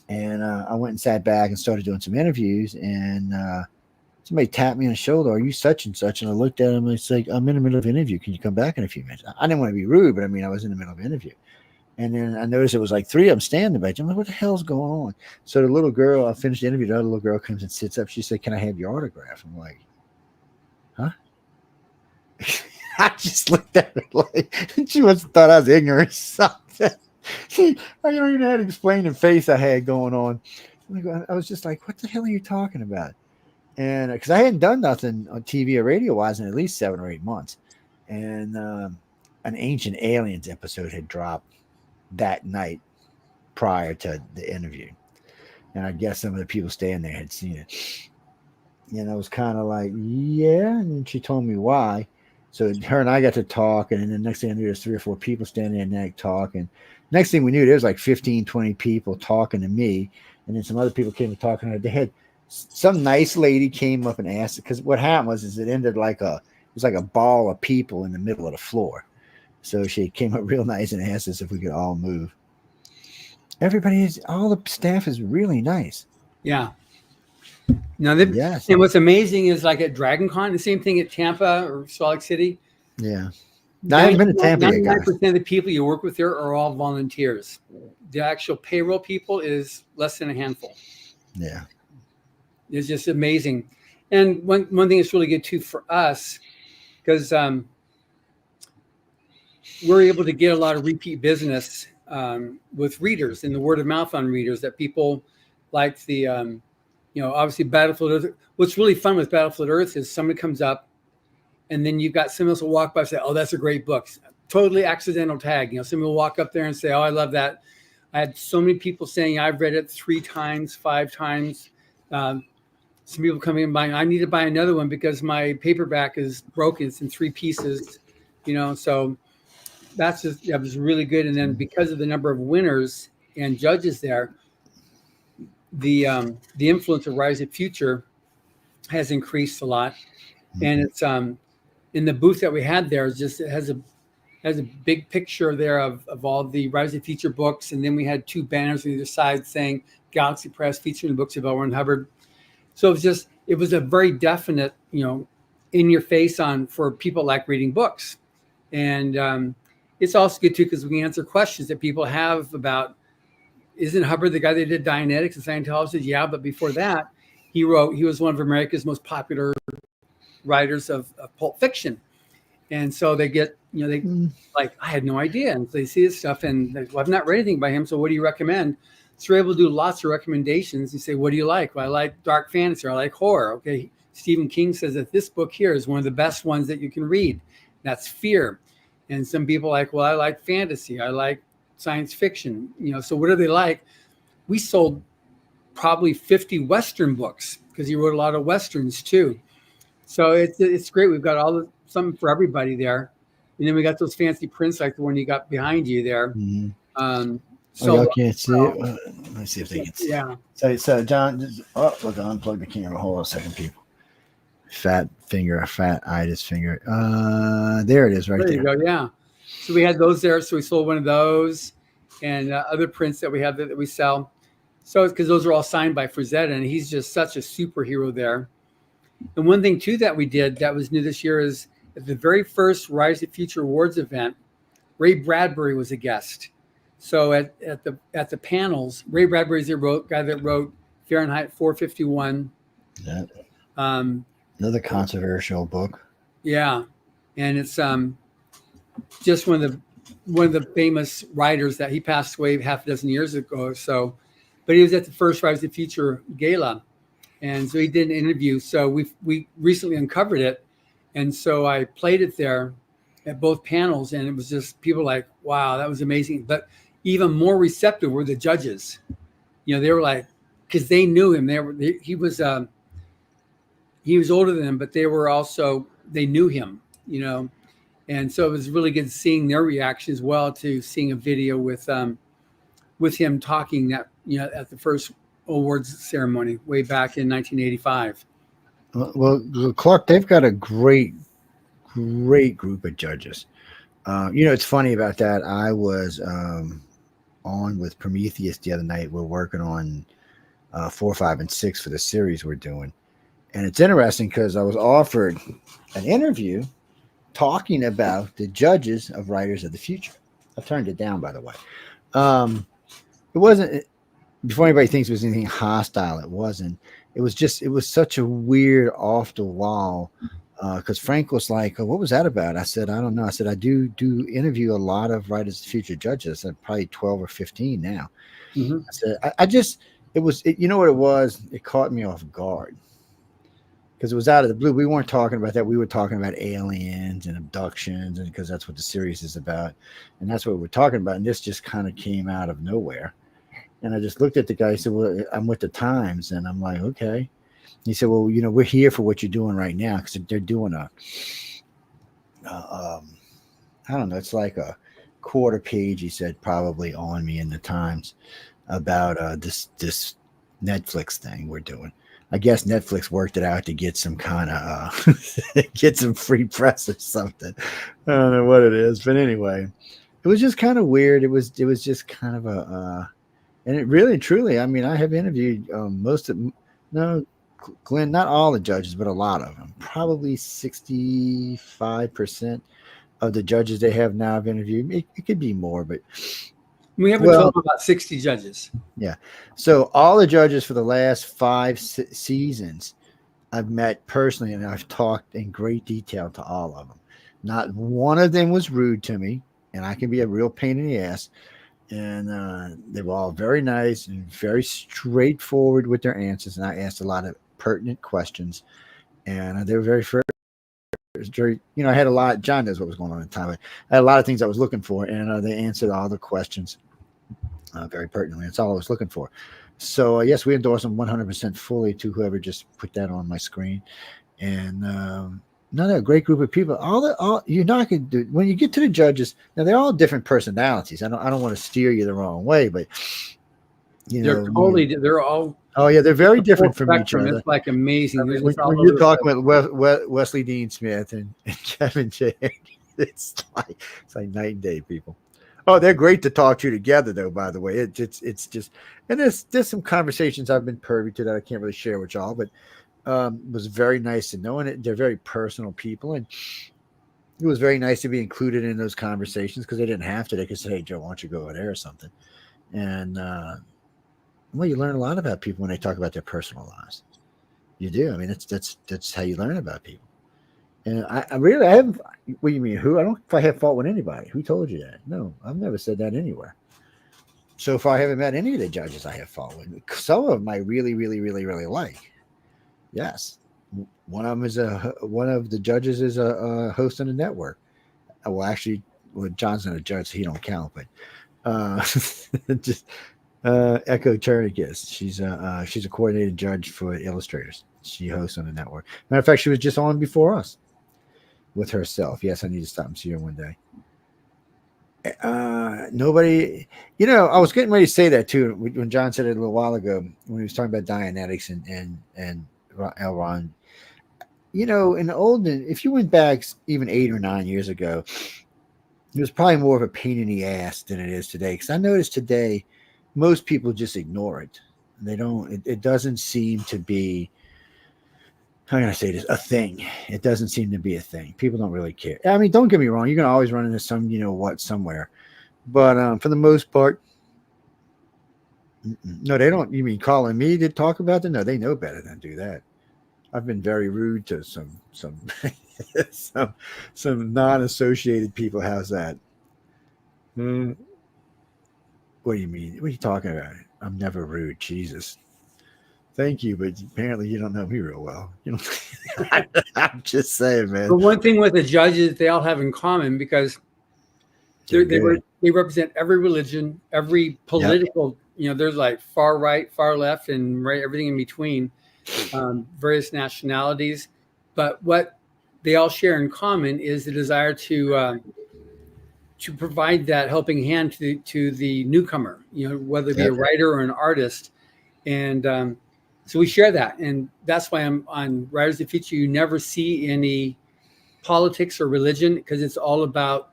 And I went and sat back and started doing some interviews. And somebody tapped me on the shoulder. Are you such and such? And I looked at him and it's like, I'm in the middle of an interview. Can you come back in a few minutes? I didn't want to be rude, but I mean, I was in the middle of an interview. And then I noticed it was like 3 of them standing back. I'm like, what the hell's going on? So the little girl, I finished the interview. The other little girl comes and sits up. She said, can I have your autograph? I'm like, huh? I just looked at her like she must have thought I was ignorant or something. I don't even had to explain the face I had going on. I was just like, what the hell are you talking about? And because I hadn't done nothing on TV or radio wise in at least 7 or 8 months. And an Ancient Aliens episode had dropped that night prior to the interview. And I guess some of the people staying there had seen it. And I was kind of like, yeah. And she told me why. So her and I got to talk. And then the next thing I knew, there's 3 or 4 people standing there and talking. Next thing we knew, there was like 15, 20 people talking to me. And then some other people came to talk to her. They had some nice lady came up and asked, because what happened was it ended like it was like a ball of people in the middle of the floor. So she came up real nice and asked us if we could all move. All the staff is really nice. Yeah. Now, and what's amazing is like at Dragon Con, the same thing at Tampa or Salt Lake City. Yeah. I haven't been to Tampa yet, guys. 99% of the people you work with there are all volunteers. The actual payroll people is less than a handful. Yeah. It's just amazing. And one thing that's really good too for us, because we're able to get a lot of repeat business with readers and the word of mouth on readers that people like the, obviously Battlefield Earth. What's really fun with Battlefield Earth is somebody comes up and then you've got someone else will walk by and say, oh, that's a great book. Totally accidental tag. Somebody will walk up there and say, oh, I love that. I had so many people saying I've read it 3 times, 5 times. Some people coming in buying, I need to buy another one because my paperback is broken. It's in 3 pieces, so that was really good. And then because of the number of winners and judges there, the influence of Rise of Future has increased a lot. And it's in the booth that we had there, it has a big picture there of all the Rise of Future books. And then we had 2 banners on either side saying Galaxy Press featuring the books of L. Ron Hubbard. So it was a very definite, in your face for people like reading books. And it's also good too, because we can answer questions that people have about, isn't Hubbard the guy that did Dianetics and Scientology? Yeah, but before that, he was one of America's most popular writers of pulp fiction. And so they get, like, I had no idea. And so they see this stuff and well, I've not read anything by him. So what do you recommend? So we're able to do lots of recommendations. You say, what do you like? Well, I like dark fantasy. Or I like horror. Okay. Stephen King says that this book here is one of the best ones that you can read. That's Fear. And some people are like, well, I like fantasy. I like science fiction. So what do they like? We sold probably 50 Western books because he wrote a lot of Westerns too. So it's great. We've got something for everybody there. And then we got those fancy prints like the one you got behind you there. Mm-hmm. So y'all can't see it. Let's see if they can see. Yeah. So John, look, unplug the camera. Hold on a second, people. Fat itis finger. There it is, right there. There you go. Yeah. So we had those there. So we sold one of those, and other prints that we have that we sell. So it's because those are all signed by Frazetta, and he's just such a superhero there. And one thing too that we did that was new this year is at the very first Rise of Future Awards event, Ray Bradbury was a guest. So at the panels, Ray Bradbury is the guy that wrote Fahrenheit 451. Yeah. Another controversial book. Yeah, and it's just one of the one of the famous writers that he passed away half a dozen years ago or so, but he was at the first Rise of the Future gala, and so he did an interview. So we recently uncovered it, and so I played it there at both panels, and it was just people like, wow, that was amazing. But even more receptive were the judges. They were like, because they knew him. He was older than them, but they knew him. And so it was really good seeing their reaction as well to seeing a video with him talking at the first awards ceremony way back in 1985. Well, Clark, they've got a great group of judges. It's funny about that. I was on with Prometheus the other night. We're working on 4, 5, and 6 for the series we're doing. And it's interesting because I was offered an interview talking about the judges of Writers of the Future. I turned it down, by the way. It wasn't, before anybody thinks it was anything hostile, it wasn't. It was such a weird, off the wall, because Frank was like, oh, what was that about? I said, I don't know. I said, I do interview a lot of Writers of the Future judges. I said, probably 12 or 15 now. Mm-hmm. I said, you know what it was? It caught me off guard. Because it was out of the blue. We weren't talking about that. We were talking about aliens and abductions, and because that's what the series is about. And that's what we're talking about. And this just kind of came out of nowhere. And I just looked at the guy and said, well, I'm with the Times. And I'm like, okay. He said, well, we're here for what you're doing right now. Because they're doing I don't know, it's like a quarter page, he said, probably on me in the Times about this Netflix thing we're doing. I guess Netflix worked it out to get some kind of get some free press or something. I don't know what it is, but anyway, it was just kind of weird. It was just kind of and it really, truly. I mean, I have interviewed Glenn, not all the judges, but a lot of them. Probably 65% of the judges they have now I've interviewed. It could be more, but. We have a total of about 60 judges. Yeah. So all the judges for the last 5 seasons I've met personally, and I've talked in great detail to all of them. Not one of them was rude to me, and I can be a real pain in the ass. And they were all very nice and very straightforward with their answers. And I asked a lot of pertinent questions, and they were very fair. I had a lot. John knows what was going on at the time. I had a lot of things I was looking for, and they answered all the questions very pertinently. That's all I was looking for. So yes, we endorse them 100% fully to whoever just put that on my screen. And another great group of people. All you're not going to do when you get to the judges. Now they're all different personalities. I don't want to steer you the wrong way, but they're all. Oh yeah, they're very different from each other. It's like amazing. I mean, when you're talking with Wesley Dean Smith and Kevin J, it's like night and day, people. Oh, they're great to talk to together, though. By the way, it's just, and there's some conversations I've been privy to that I can't really share with y'all, but it was very nice to know, and they're very personal people, and it was very nice to be included in those conversations because they didn't have to. They could say, "Hey, Joe, why don't you go over there or something?" And well, you learn a lot about people when they talk about their personal lives. You do. I mean, that's how you learn about people. And I haven't. What do you mean? Who? I don't know if I have fault with anybody. Who told you that? No, I've never said that anywhere. So far, I haven't met any of the judges I have fault with. Some of them I really, really, really, really like. Yes, one of the judges is a host on the network. Well, actually, John's not a judge, so he don't count. But just Echo Tourniquet. She's a coordinated judge for Illustrators. She hosts on the network. Matter of fact, she was just on before us with herself. Yes, I need to stop and see her one day. Nobody, I was getting ready to say that too when John said it a little while ago when he was talking about Dianetics and L. Ron. In the olden, if you went back even 8 or 9 years ago, it was probably more of a pain in the ass than it is today. Because I noticed today, most people just ignore it. They don't. It doesn't seem to be. How can I say this? A thing. It doesn't seem to be a thing. People don't really care. I mean, don't get me wrong. You're gonna always run into some, somewhere. But for the most part, no, they don't. You mean calling me to talk about them? No, they know better than to do that. I've been very rude to some some non-associated people. How's that? What do you mean? What are you talking about? I'm never rude. Jesus. Thank you, but apparently you don't know me real well. You know, I'm just saying, man. But one thing with the judges, they all have in common because they represent every religion, every political. Yep. There's like far right, far left, and right everything in between. Various nationalities, but what they all share in common is the desire to provide that helping hand to the newcomer. Whether it be a writer or an artist, and so we share that, and that's why I'm on Writers of the Future. You never see any politics or religion because it's all about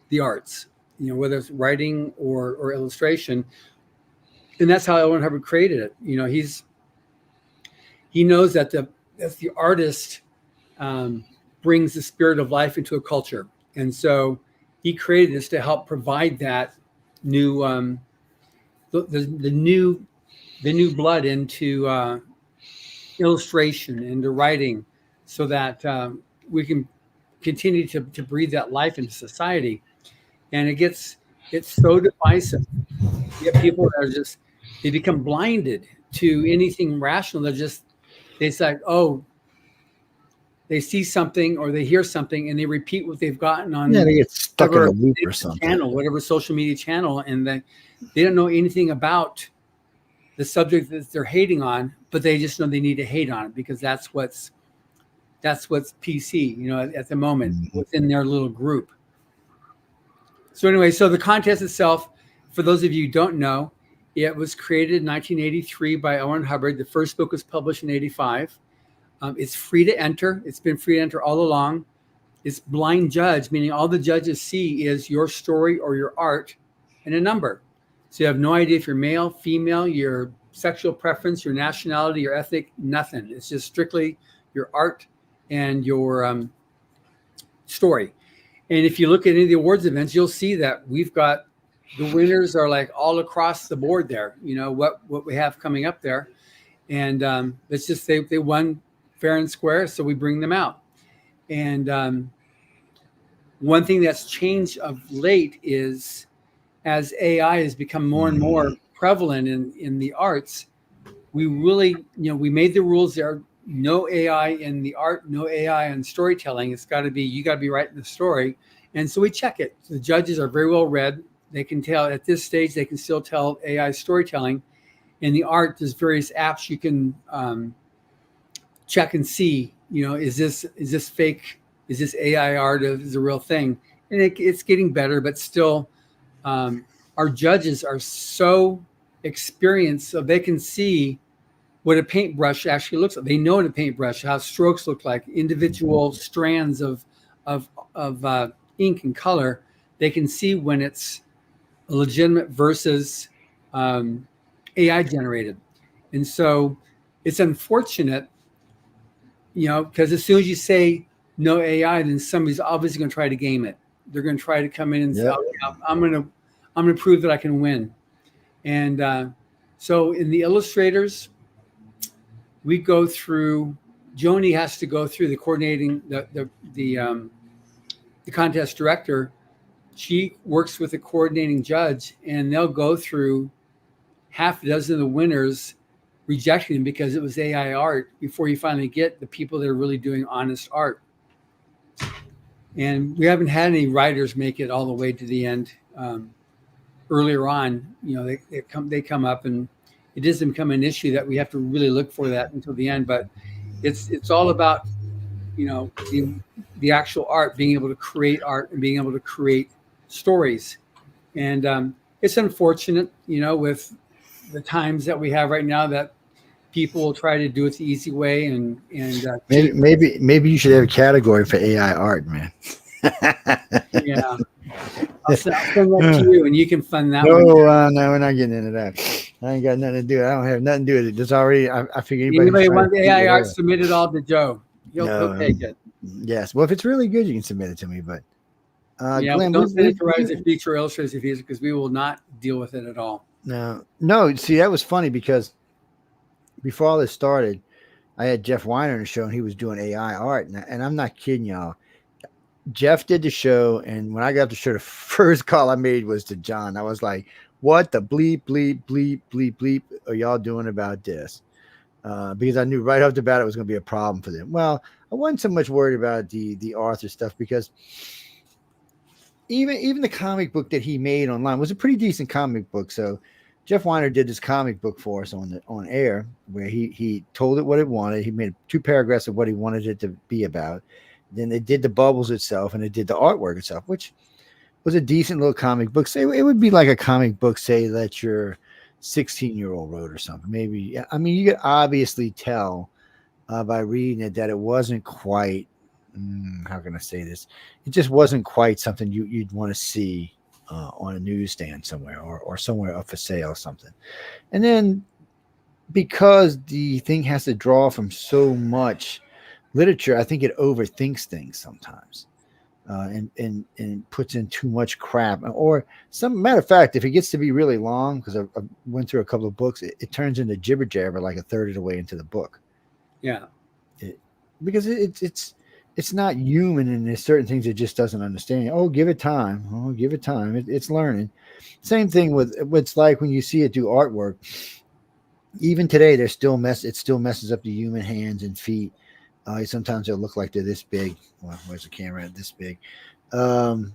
the arts. Whether it's writing or illustration, and that's how L. Ron Hubbard created it. He knows that the artist brings the spirit of life into a culture, and so he created this to help provide that new the new blood into illustration, into writing, so that we can continue to breathe that life into society. And it's so divisive. You have people that are they become blinded to anything rational. It's like, they see something or they hear something and they repeat what they've gotten on they get stuck in a loop or something. Channel, whatever social media channel, and they don't know anything about the subject that they're hating on, but they just know they need to hate on it because that's what's PC, at the moment within their little group. So anyway, so the contest itself, for those of you who don't know, it was created in 1983 by L. Ron Hubbard. The first book was published in 85. It's free to enter. It's been free to enter all along. It's blind judge, meaning all the judges see is your story or your art and a number. So you have no idea if you're male, female, your sexual preference, your nationality, your ethnic, nothing. It's just strictly your art and your story. And if you look at any of the awards events, you'll see that we've got the winners are like all across the board there. What we have coming up there. And it's just they won fair and square, so we bring them out. And one thing that's changed of late is as AI has become more and more prevalent in the arts, we really, we made the rules there. No AI in the art, no AI in storytelling. You got to be writing the story. And so we check it. The judges are very well read. They can tell at this stage, they can still tell AI storytelling. In the art, there's various apps you can check and see, is this fake? Is this AI art? Is the real thing? And it's getting better, but still, our judges are so experienced, so they can see what a paintbrush actually looks like. They know what a paintbrush, how strokes look like, individual strands of ink and color. They can see when it's a legitimate versus AI generated. And so it's unfortunate, because as soon as you say no AI, then somebody's obviously going to try to game it. They're going to try to come in and say, I'm going to prove that I can win. And so in the illustrators, we go through, Joni has to go through the coordinating, the contest director. She works with a coordinating judge, and they'll go through half a dozen of the winners, rejecting them because it was AI art before you finally get the people that are really doing honest art. And we haven't had any writers make it all the way to the end. Earlier on, they come up, and it doesn't become an issue that we have to really look for that until the end. But it's all about, the actual art, being able to create art and being able to create stories. And it's unfortunate, with the times that we have right now, that people will try to do it the easy way. And maybe you should have a category for AI art, man. Yeah. I'll send that to you, and you can fund that one. No, we're not getting into that. I ain't got nothing to do. I don't have nothing to do with it. There's already, I figure anybody wants the AI art, submit it all to Joe. He'll take it. Yes. Well, if it's really good, you can submit it to me. But Glenn, don't send it to Writers of the Future or Illustrators of the Future, because we will not deal with it at all. No. See, that was funny because before all this started, I had Jeff Weiner on the show, and he was doing AI art, and I'm not kidding y'all. Jeff did the show, and when I got the show, the first call I made was to John. I was like, "What the bleep bleep bleep bleep bleep are y'all doing about this?" Because I knew right off the bat it was going to be a problem for them. Well, I wasn't so much worried about the Arthur stuff because even the comic book that he made online was a pretty decent comic book. So Jeff Weiner did this comic book for us on air, where he told it what it wanted. He made 2 paragraphs of what he wanted it to be about. Then they did the bubbles itself, and it did the artwork itself, which was a decent little comic book. Say it would be like a comic book, say that your 16-year-old wrote or something. Maybe, I mean, you could obviously tell by reading it that it wasn't quite. How can I say this? It just wasn't quite something you'd want to see on a newsstand somewhere, or somewhere up for sale or something. And then because the thing has to draw from so much literature, I think it overthinks things sometimes. And puts in too much crap. Or some matter of fact, if it gets to be really long, because I went through a couple of books, it turns into jibber jabber like a third of the way into the book. Yeah, because it's not human, and there's certain things it just doesn't understand. Oh, give it time. Oh, give it time. It's learning. Same thing with what's like when you see it do artwork. Even today, there's still it still messes up the human hands and feet. Sometimes they'll look like they're this big. Well, where's the camera? This big. Um,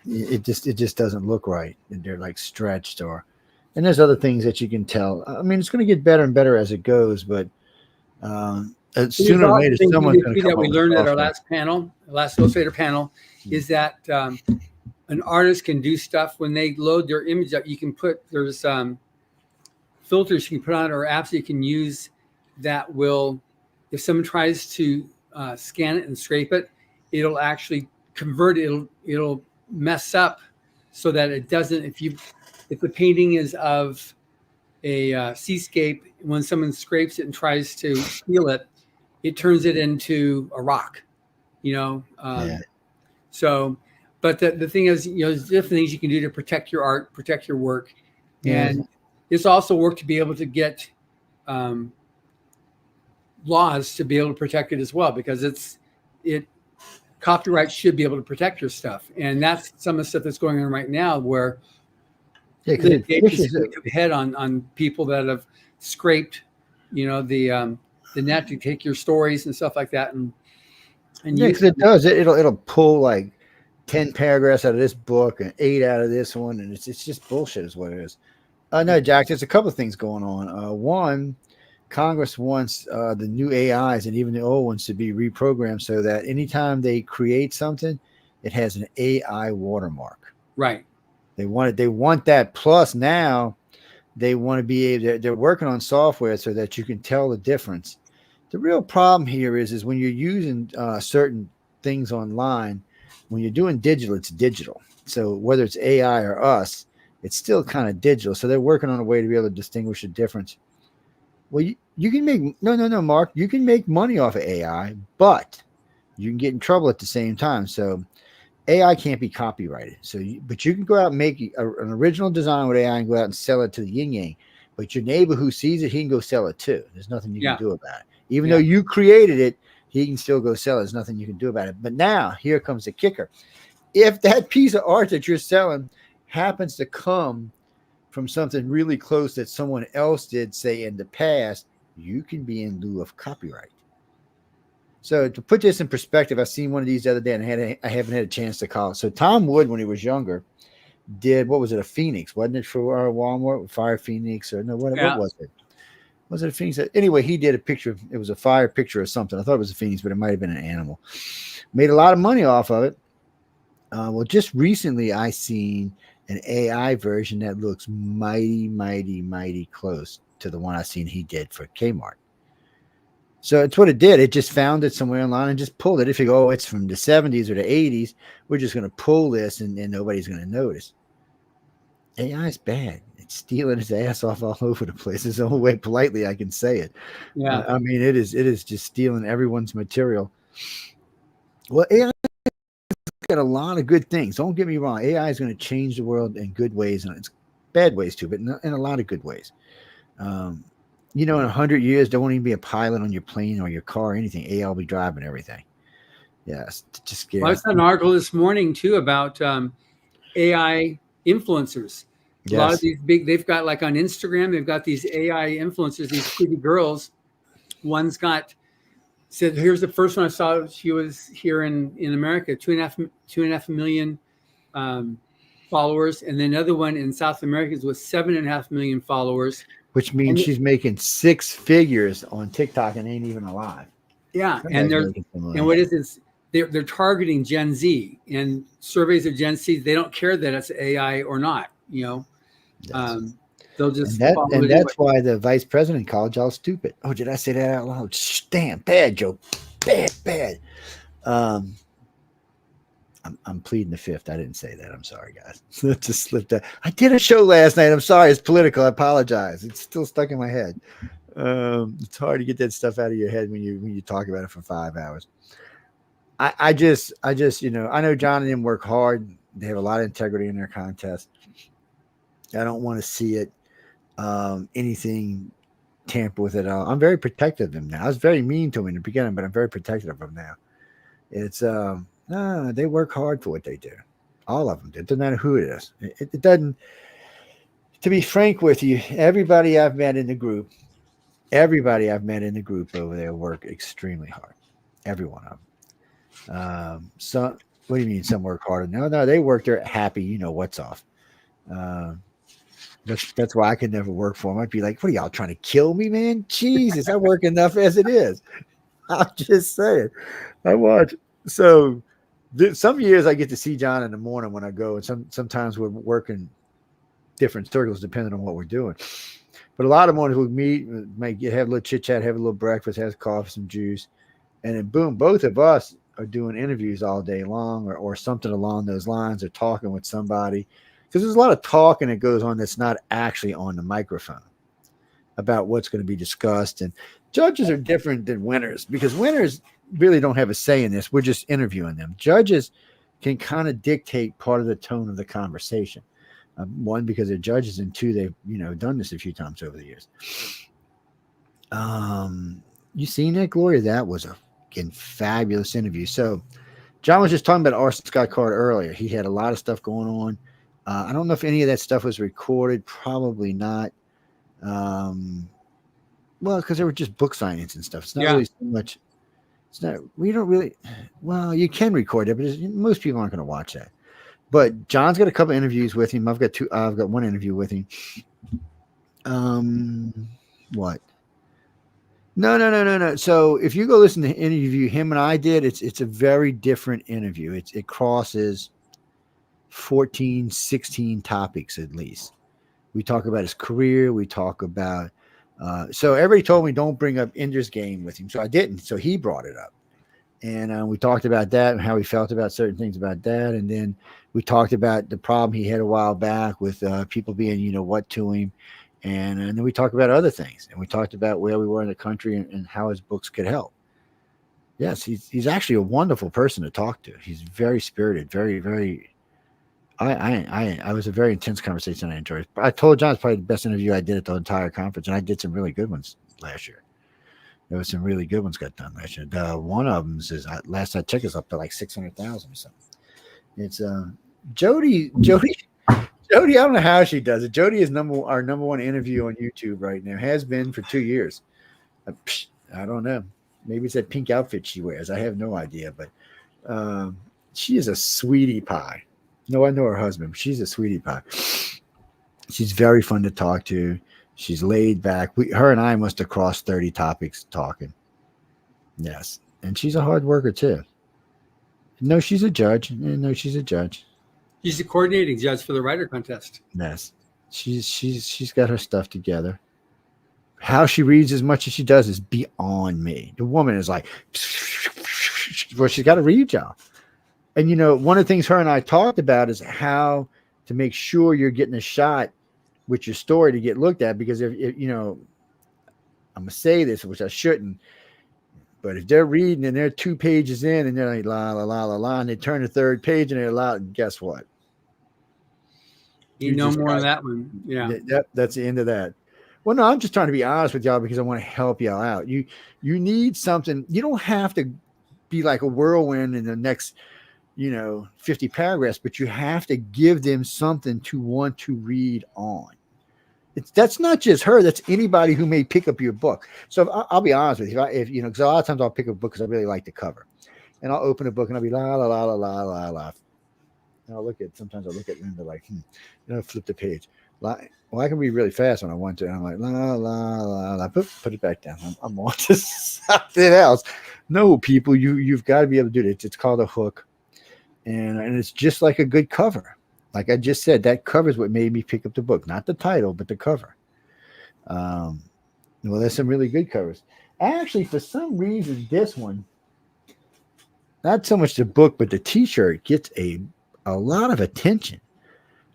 it just doesn't look right. They're like stretched, and there's other things that you can tell. I mean, it's going to get better and better as it goes, but sooner or later, someone's going to come that we up with learned at our software. last panel, last Illustrator panel, is that an artist can do stuff when they load their image up. You can put there's filters you can put on, or apps you can use that will, if someone tries to scan it and scrape it, it'll actually convert it. It'll mess up so that it doesn't. If the painting is of a seascape, when someone scrapes it and tries to steal it, it turns it into a rock. Yeah. So, but the thing is, there's different things you can do to protect your art, protect your work, Yeah. and it's also work to be able to get laws to be able to protect it as well, because copyright should be able to protect your stuff, and that's some of the stuff that's going on right now, where because it pushes head on people that have scraped, the net to take your stories and stuff like that, and yeah, because it does. It'll pull like 10 paragraphs out of this book and 8 out of this one, and it's just bullshit, is what it is. No, Jack. There's a couple of things going on. One, Congress wants the new AIs and even the old ones to be reprogrammed so that anytime they create something, it has an AI watermark. Right. They want that. Plus, now they want to be able. They're working on software so that you can tell the difference. The real problem here is when you're using certain things online, when you're doing digital, it's digital. So whether it's AI or us, it's still kind of digital. So they're working on a way to be able to distinguish the difference. Well, you can make no, Mark. You can make money off of AI, but you can get in trouble at the same time. So AI can't be copyrighted. But you can go out and make an original design with AI and go out and sell it to the yin yang. But your neighbor who sees it, he can go sell it too. There's nothing you can do about it. Even though you created it, he can still go sell it. There's nothing you can do about it. But now here comes the kicker. If that piece of art that you're selling happens to come from something really close that someone else did, say in the past, you can be in lieu of copyright. So to put this in perspective, I seen one of these the other day, and I haven't had a chance to call it. So Tom Wood, when he was younger, did, what was it, a Phoenix? Wasn't it for our Walmart? Fire Phoenix, or no? What was it? Was it a Phoenix? Anyway, he did a picture. It was a fire picture or something. I thought it was a Phoenix, but it might have been an animal. Made a lot of money off of it. Well, just recently I seen an AI version that looks mighty, mighty, mighty close to the one I seen he did for Kmart. So it's what it did. It just found it somewhere online and just pulled it. If you go, oh, it's from the 70s or the 80s, we're just going to pull this and nobody's going to notice. AI is bad. It's stealing its ass off all over the place. It's the only way politely I can say it. Yeah. I mean, it is just stealing everyone's material. Well, AI got a lot of good things. Don't get me wrong. AI is going to change the world in good ways, and it's bad ways too, but in a lot of good ways. In 100 years, there won't even be a pilot on your plane or your car or anything. AI will be driving everything. Yes, just scare. Well, I saw an article this morning too about AI influencers. A lot of Yes. these they've got like on Instagram, they've got these AI influencers, these pretty girls. One's got said, here's the first one I saw. She was here in America, 2.5 million followers, and then another one in South America with 7.5 million followers. Which means And she's making 6 figures on TikTok and ain't even alive. yeah, and Somebody's there's making some money. and what is this? They're targeting Gen Z, and surveys of Gen Z, they don't care that it's AI or not. Yes. They'll just follow it that's why the vice president called y'all stupid. Oh, did I say that out loud? Damn, bad joke, bad. I'm pleading the fifth. I didn't say that. I'm sorry, guys. Just slipped out. I did a show last night. I'm sorry. It's political. I apologize. It's still stuck in my head. It's hard to get that stuff out of your head when you talk about it for 5 hours. I just, I know John and them work hard. They have a lot of integrity in their contest. I don't want to see it, anything tamper with it all. I'm very protective of them now. I was very mean to them in the beginning, but I'm very protective of them now. It's, no, they work hard for what they do. All of them do. It doesn't matter who it is. It doesn't, to be frank with you, everybody I've met in the group over there work extremely hard. Every one of them. Some, what do you mean some work harder? No, they work. They're happy. You know what's off. That's why I could never work for them. I'd be like, what are y'all trying to kill me, man? Jesus, I work enough as it is. I'm just saying. I watch. So some years I get to see John in the morning when I go, and sometimes we're working different circles depending on what we're doing. But a lot of mornings we meet, might have a little chit chat, have a little breakfast, have coffee, some juice, and then boom, both of us are doing interviews all day long, or something along those lines, or talking with somebody, because there's a lot of talking that goes on that's not actually on the microphone about what's going to be discussed. And judges are different than winners, because winners really don't have a say in this. We're just interviewing them. Judges can kind of dictate part of the tone of the conversation. One, because they're judges, and two, they've done this a few times over the years. You seen that, Gloria? That was a fabulous interview. So John was just talking about Arson Scott Card earlier. He had a lot of stuff going on. I don't know if any of that stuff was recorded. Probably not. Well, because there were just book signings and stuff. It's not really so much. It's not. We don't really. Well, you can record it, but most people aren't going to watch that. But John's got a couple of interviews with him. I've got two. I've got one interview with him. What? No. So if you go listen to the interview him and I did, it's a very different interview. It crosses 14, 16 topics at least. We talk about his career. We talk about. So everybody told me don't bring up Ender's Game with him, so I didn't. So he brought it up, and we talked about that and how he felt about certain things about that, and then we talked about the problem he had a while back with people being what to him. And then we talked about other things, and we talked about where we were in the country and how his books could help. Yes, he's actually a wonderful person to talk to. He's very spirited, very, very. I was a very intense conversation. I enjoyed. I told John it's probably the best interview I did at the entire conference, and I did some really good ones last year. There was some really good ones got done last year. One of them is last I checked is up to like 600,000 or something. It's Jody. Jody, I don't know how she does it. Jody is our number one interview on YouTube right now. Has been for 2 years. I don't know. Maybe it's that pink outfit she wears. I have no idea. But she is a sweetie pie. No, I know her husband. She's a sweetie pie. She's very fun to talk to. She's laid back. Her and I must have crossed 30 topics talking. Yes. And she's a hard worker too. No, she's a judge. She's the coordinating judge for the writer contest. Yes, she's got her stuff together. How she reads as much as she does is beyond me. The woman is like, well, she's got to read y'all. And one of the things her and I talked about is how to make sure you're getting a shot with your story to get looked at. Because if I'm gonna say this, which I shouldn't, but if they're reading and they're 2 pages in and they're like la la la la la, and they turn the 3rd page and they're loud, guess what? You know more on that one. Yeah. That's the end of that. Well, no, I'm just trying to be honest with y'all because I want to help y'all out. You need something. You don't have to be like a whirlwind in the next, 50 paragraphs, but you have to give them something to want to read on. That's not just her. That's anybody who may pick up your book. So I'll be honest with you. Because a lot of times I'll pick up a book because I really like the cover, and I'll open a book and I'll be la la la la la la la. And sometimes I'll look at Linda like, flip the page. Well, I can read really fast when I want to. And I'm like, la la la la. Put it back down. I'm on to something else. No, people, you've got to be able to do it. It's called a hook, and it's just like a good cover. Like I just said, that cover is what made me pick up the book, not the title, but the cover. Well, there's some really good covers. Actually, for some reason, this one, not so much the book, but the T-shirt gets a lot of attention.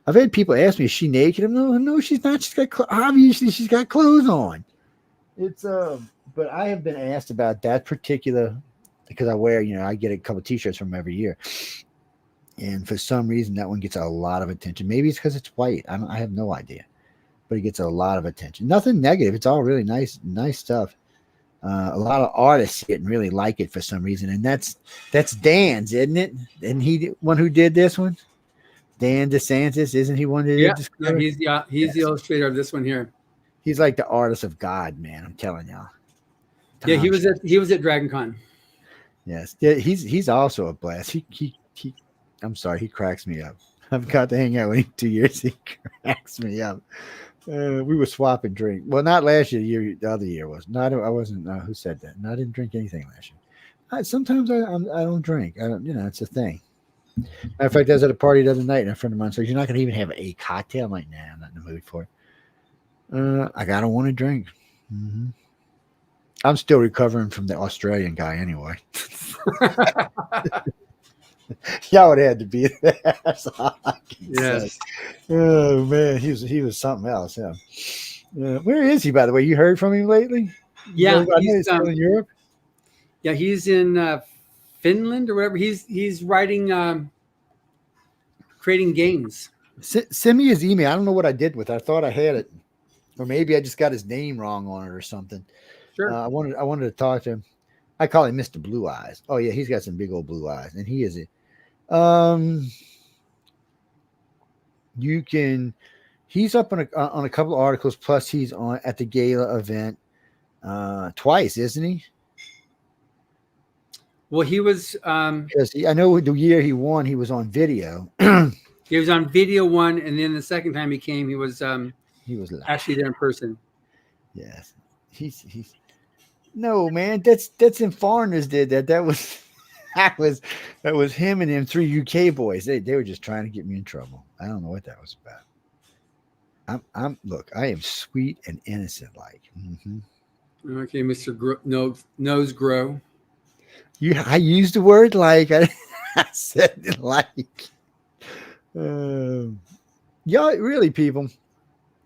I've had people ask me, "Is she naked?" No, she's not. Obviously she's got clothes on. It's but I have been asked about that particular because I wear, I get a couple T-shirts from every year. And for some reason, that one gets a lot of attention. Maybe it's because it's white. I have no idea. But it gets a lot of attention. Nothing negative. It's all really nice stuff. A lot of artists see it and really like it for some reason. And that's Dan's, isn't it? And he one who did this one? Dan DeSantis, isn't he one that did this? Yeah, he's the illustrator of this one here. He's like the artist of God, man. I'm telling y'all. Yeah, he was at Dragon Con. Yes. Yeah, he's also a blast. He I'm sorry, he cracks me up. I've got to hang out with him 2 years. He cracks me up. We were swapping drink. Well, not last year. The other year was not. I wasn't. Who said that? No, I didn't drink anything last year. Sometimes I don't drink. I don't. It's a thing. Matter of fact, I was at a party the other night, and a friend of mine said, "You're not going to even have a cocktail." I'm like, "Nah, I'm not in the mood for it. I gotta want to drink." Mm-hmm. I'm still recovering from the Australian guy, anyway. Y'all would have had to be there. That's all I can say. Oh man, he was something else. Yeah. Where is he, by the way? You heard from him lately? Yeah, he's still in Europe. Yeah, he's in Finland or whatever. He's writing, creating games. Send me his email. I don't know what I did with it. I thought I had it, or maybe I just got his name wrong on it or something. Sure. I wanted to talk to him. I call him Mr. Blue Eyes. Oh yeah, he's got some big old blue eyes, and he is it. He's up on a couple of articles, plus he's on at the gala event twice, isn't he? Well, he was because I know the year he won, he was on video. He was on video one, and then the second time he came, he was actually there in person. Yes, he's no man. That's in Foreigners did that. That was him and them 3 UK boys. They were just trying to get me in trouble. I don't know what that was about. Look, I am sweet and innocent like. Mm-hmm. Okay, Mr. Nose Grow. I used the word like. I said it like. Y'all, really, people,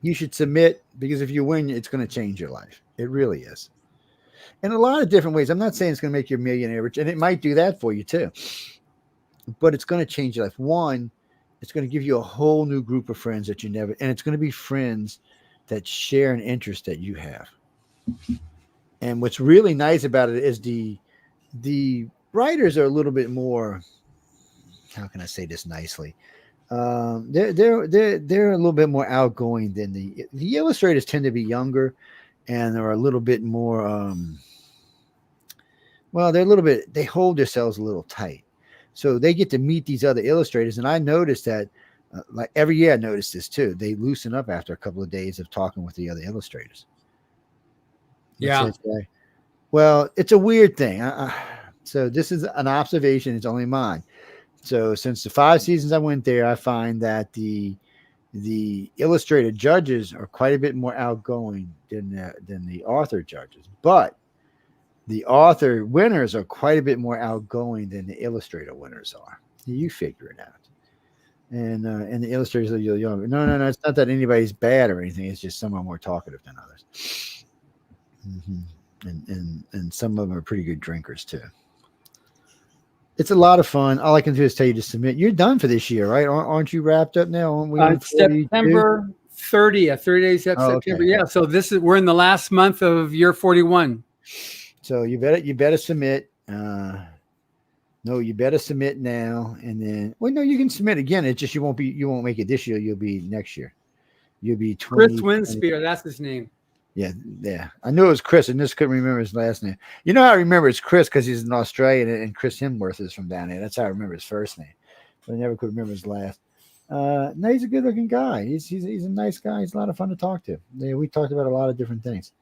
you should submit, because if you win, it's going to change your life. It really is. In a lot of different ways. I'm not saying it's going to make you a millionaire rich, and it might do that for you too. But it's going to change your life. One, it's going to give you a whole new group of friends that you never, and it's going to be friends that share an interest that you have. And what's really nice about it is the writers are a little bit more, how can I say this nicely? They're a little bit more outgoing than the illustrators tend to be younger, and they're a little bit more they hold themselves a little tight, so they get to meet these other illustrators. And I noticed that like every year I noticed this too, they loosen up after a couple of days of talking with the other illustrators. Yeah. Well, it's a weird thing. So this is an observation, it's only mine. So since the 5 seasons I went there, I find that the illustrator judges are quite a bit more outgoing than the author judges, but the author winners are quite a bit more outgoing than the illustrator winners are. You figure it out. And the illustrators are younger. No. It's not that anybody's bad or anything. It's just some are more talkative than others. Mm-hmm. And some of them are pretty good drinkers too. It's a lot of fun. All I can do is tell you to submit. You're done for this year, right? Aren't you wrapped up now? Aren't we September 30th, 30 days after September. Okay. Yeah. So we're in the last month of year 41. So you better submit. No, you better submit now, and then well, no, you can submit again. It's just you won't make it this year. You'll be next year. You'll be Chris 2020. Winspear, that's his name. Yeah, yeah. I knew it was Chris. I just couldn't remember his last name. You know how I remember it's Chris because he's an Australian, and Chris Hemsworth is from down there. That's how I remember his first name, but I never could remember his last. No, he's a good looking guy. He's a nice guy. He's a lot of fun to talk to. Yeah, we talked about a lot of different things.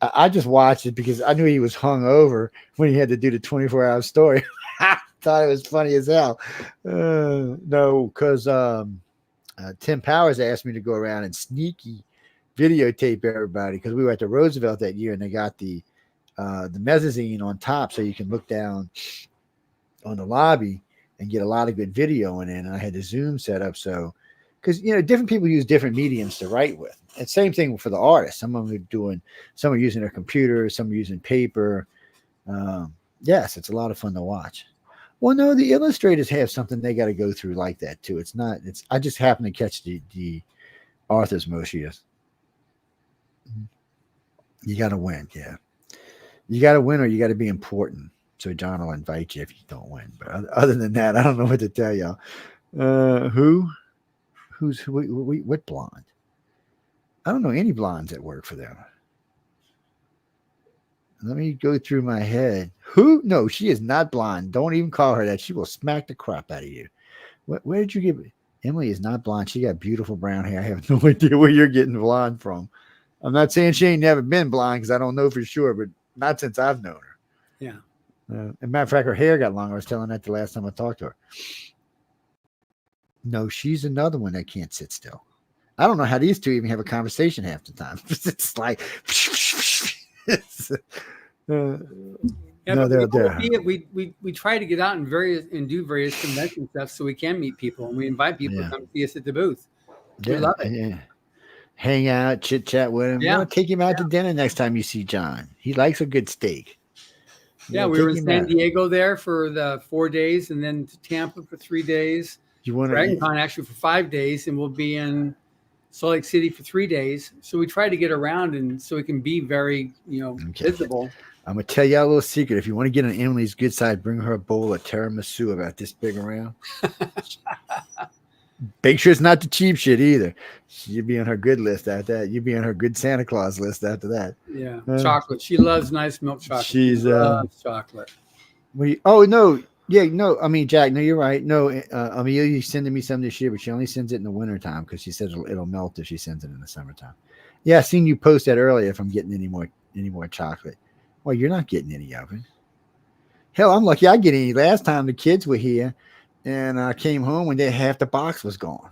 I just watched it because I knew he was hung over when he had to do the 24-hour story. I thought it was funny as hell. No, because Tim Powers asked me to go around and sneaky videotape everybody because we were at the Roosevelt that year and they got the mezzanine on top so you can look down on the lobby and get a lot of good video in it. And I had the Zoom set up so because different people use different mediums to write with. And same thing for the artists. Some of them some are using their computers, some are using paper. Yes, it's a lot of fun to watch. Well, no, the illustrators have something they got to go through like that too. It's not. It's I just happen to catch the authors most years. You got to win, yeah. You got to win, or you got to be important. So John will invite you if you don't win. But other than that, I don't know what to tell y'all. What blonde? I don't know any blondes that work for them. Let me go through my head. Who? No, she is not blonde. Don't even call her that. She will smack the crap out of you. Where did you get? Emily is not blonde. She got beautiful brown hair. I have no idea where you're getting blonde from. I'm not saying she ain't never been blonde because I don't know for sure, but not since I've known her. Yeah. As a matter of fact, her hair got long. I was telling that the last time I talked to her. No, she's another one that can't sit still. I don't know how these two even have a conversation half the time. It's like, no, they're there. We try to get out and do various convention stuff so we can meet people and we invite people to come see us at the booth. We love it. Yeah. Hang out, chit chat with him. Yeah. Take him out to dinner next time you see John. He likes a good steak. Yeah, we were in San Diego there for the 4 days, and then to Tampa for 3 days. Dragon Con actually for 5 days, and we'll be in Salt Lake City for 3 days. So we try to get around, and so we can be very, visible. I'm gonna tell you a little secret. If you want to get on Emily's good side, bring her a bowl of tiramisu about this big around. Make sure it's not the cheap shit either. You'd be on her good list after that. You'd be on her good Santa Claus list after that. Yeah, chocolate. She loves nice milk chocolate. She loves chocolate. No. Yeah, no. I mean, Jack, no, you're right. No, Amelia's sending me some this year, but she only sends it in the wintertime because she says it'll melt if she sends it in the summertime. Yeah, I seen you post that earlier if I'm getting any more chocolate. Well, you're not getting any of it. Hell, I'm lucky I get any. Last time the kids were here and I came home when half the box was gone.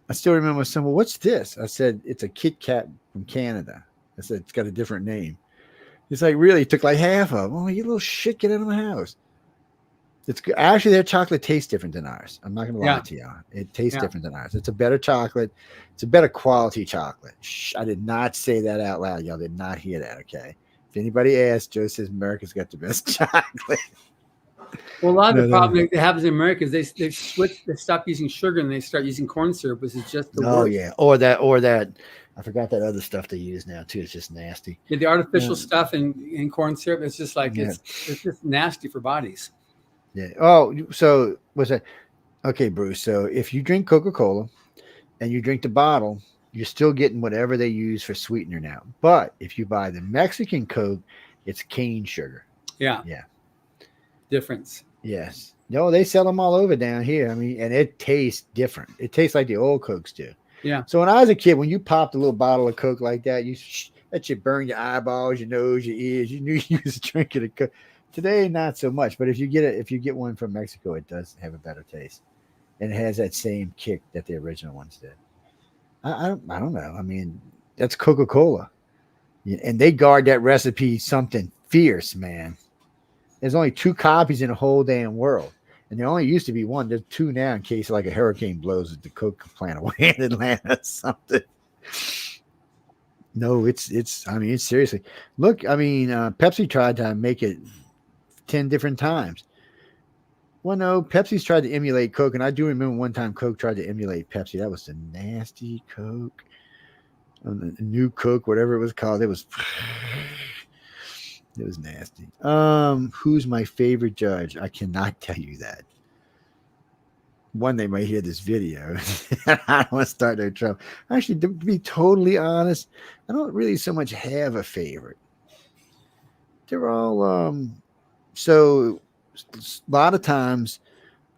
I still remember someone, what's this? I said, it's a Kit Kat from Canada. I said, it's got a different name. It's like, really? It took like half of them. Oh, you little shit, get out of my house. It's actually, their chocolate tastes different than ours. I'm not going to lie to you. It tastes different than ours. It's a better chocolate. It's a better quality chocolate. Shh, I did not say that out loud. Y'all did not hear that, okay? If anybody asks, Joe says America's got the best chocolate. Well, a lot of the problem that happens in America is they stop using sugar and they start using corn syrup, which is just the worst. Oh, yeah. Or that. I forgot that other stuff they use now, too. It's just nasty. Yeah, the artificial stuff in corn syrup, it's just like it's just nasty for bodies. Yeah. Oh, so what's that? Okay, Bruce. So if you drink Coca-Cola and you drink the bottle, you're still getting whatever they use for sweetener now. But if you buy the Mexican Coke, it's cane sugar. Yeah. Yeah. Difference. Yes. No, they sell them all over down here. I mean, and it tastes different. It tastes like the old Cokes do. Yeah. So when I was a kid, when you popped a little bottle of Coke like that, that should burn your eyeballs, your nose, your ears. You knew you was drinking a Coke. Today, not so much. But if you get one from Mexico, it does have a better taste, and it has that same kick that the original ones did. I don't know. I mean, that's Coca-Cola, and they guard that recipe something fierce, man. There's only 2 copies in the whole damn world. And there only used to be one. There's 2 now in case like a hurricane blows the Coke plant away in Atlanta or something. No, it's seriously. Look, I mean, Pepsi tried to make it 10 different times. Well, no, Pepsi's tried to emulate Coke. And I do remember one time Coke tried to emulate Pepsi. That was the nasty Coke. The new Coke, whatever it was called. It was... It was nasty. Who's my favorite judge? I cannot tell you that. One, they might hear this video. I don't want to start no trouble. Actually, to be totally honest, I don't really so much have a favorite. They're all so a lot of times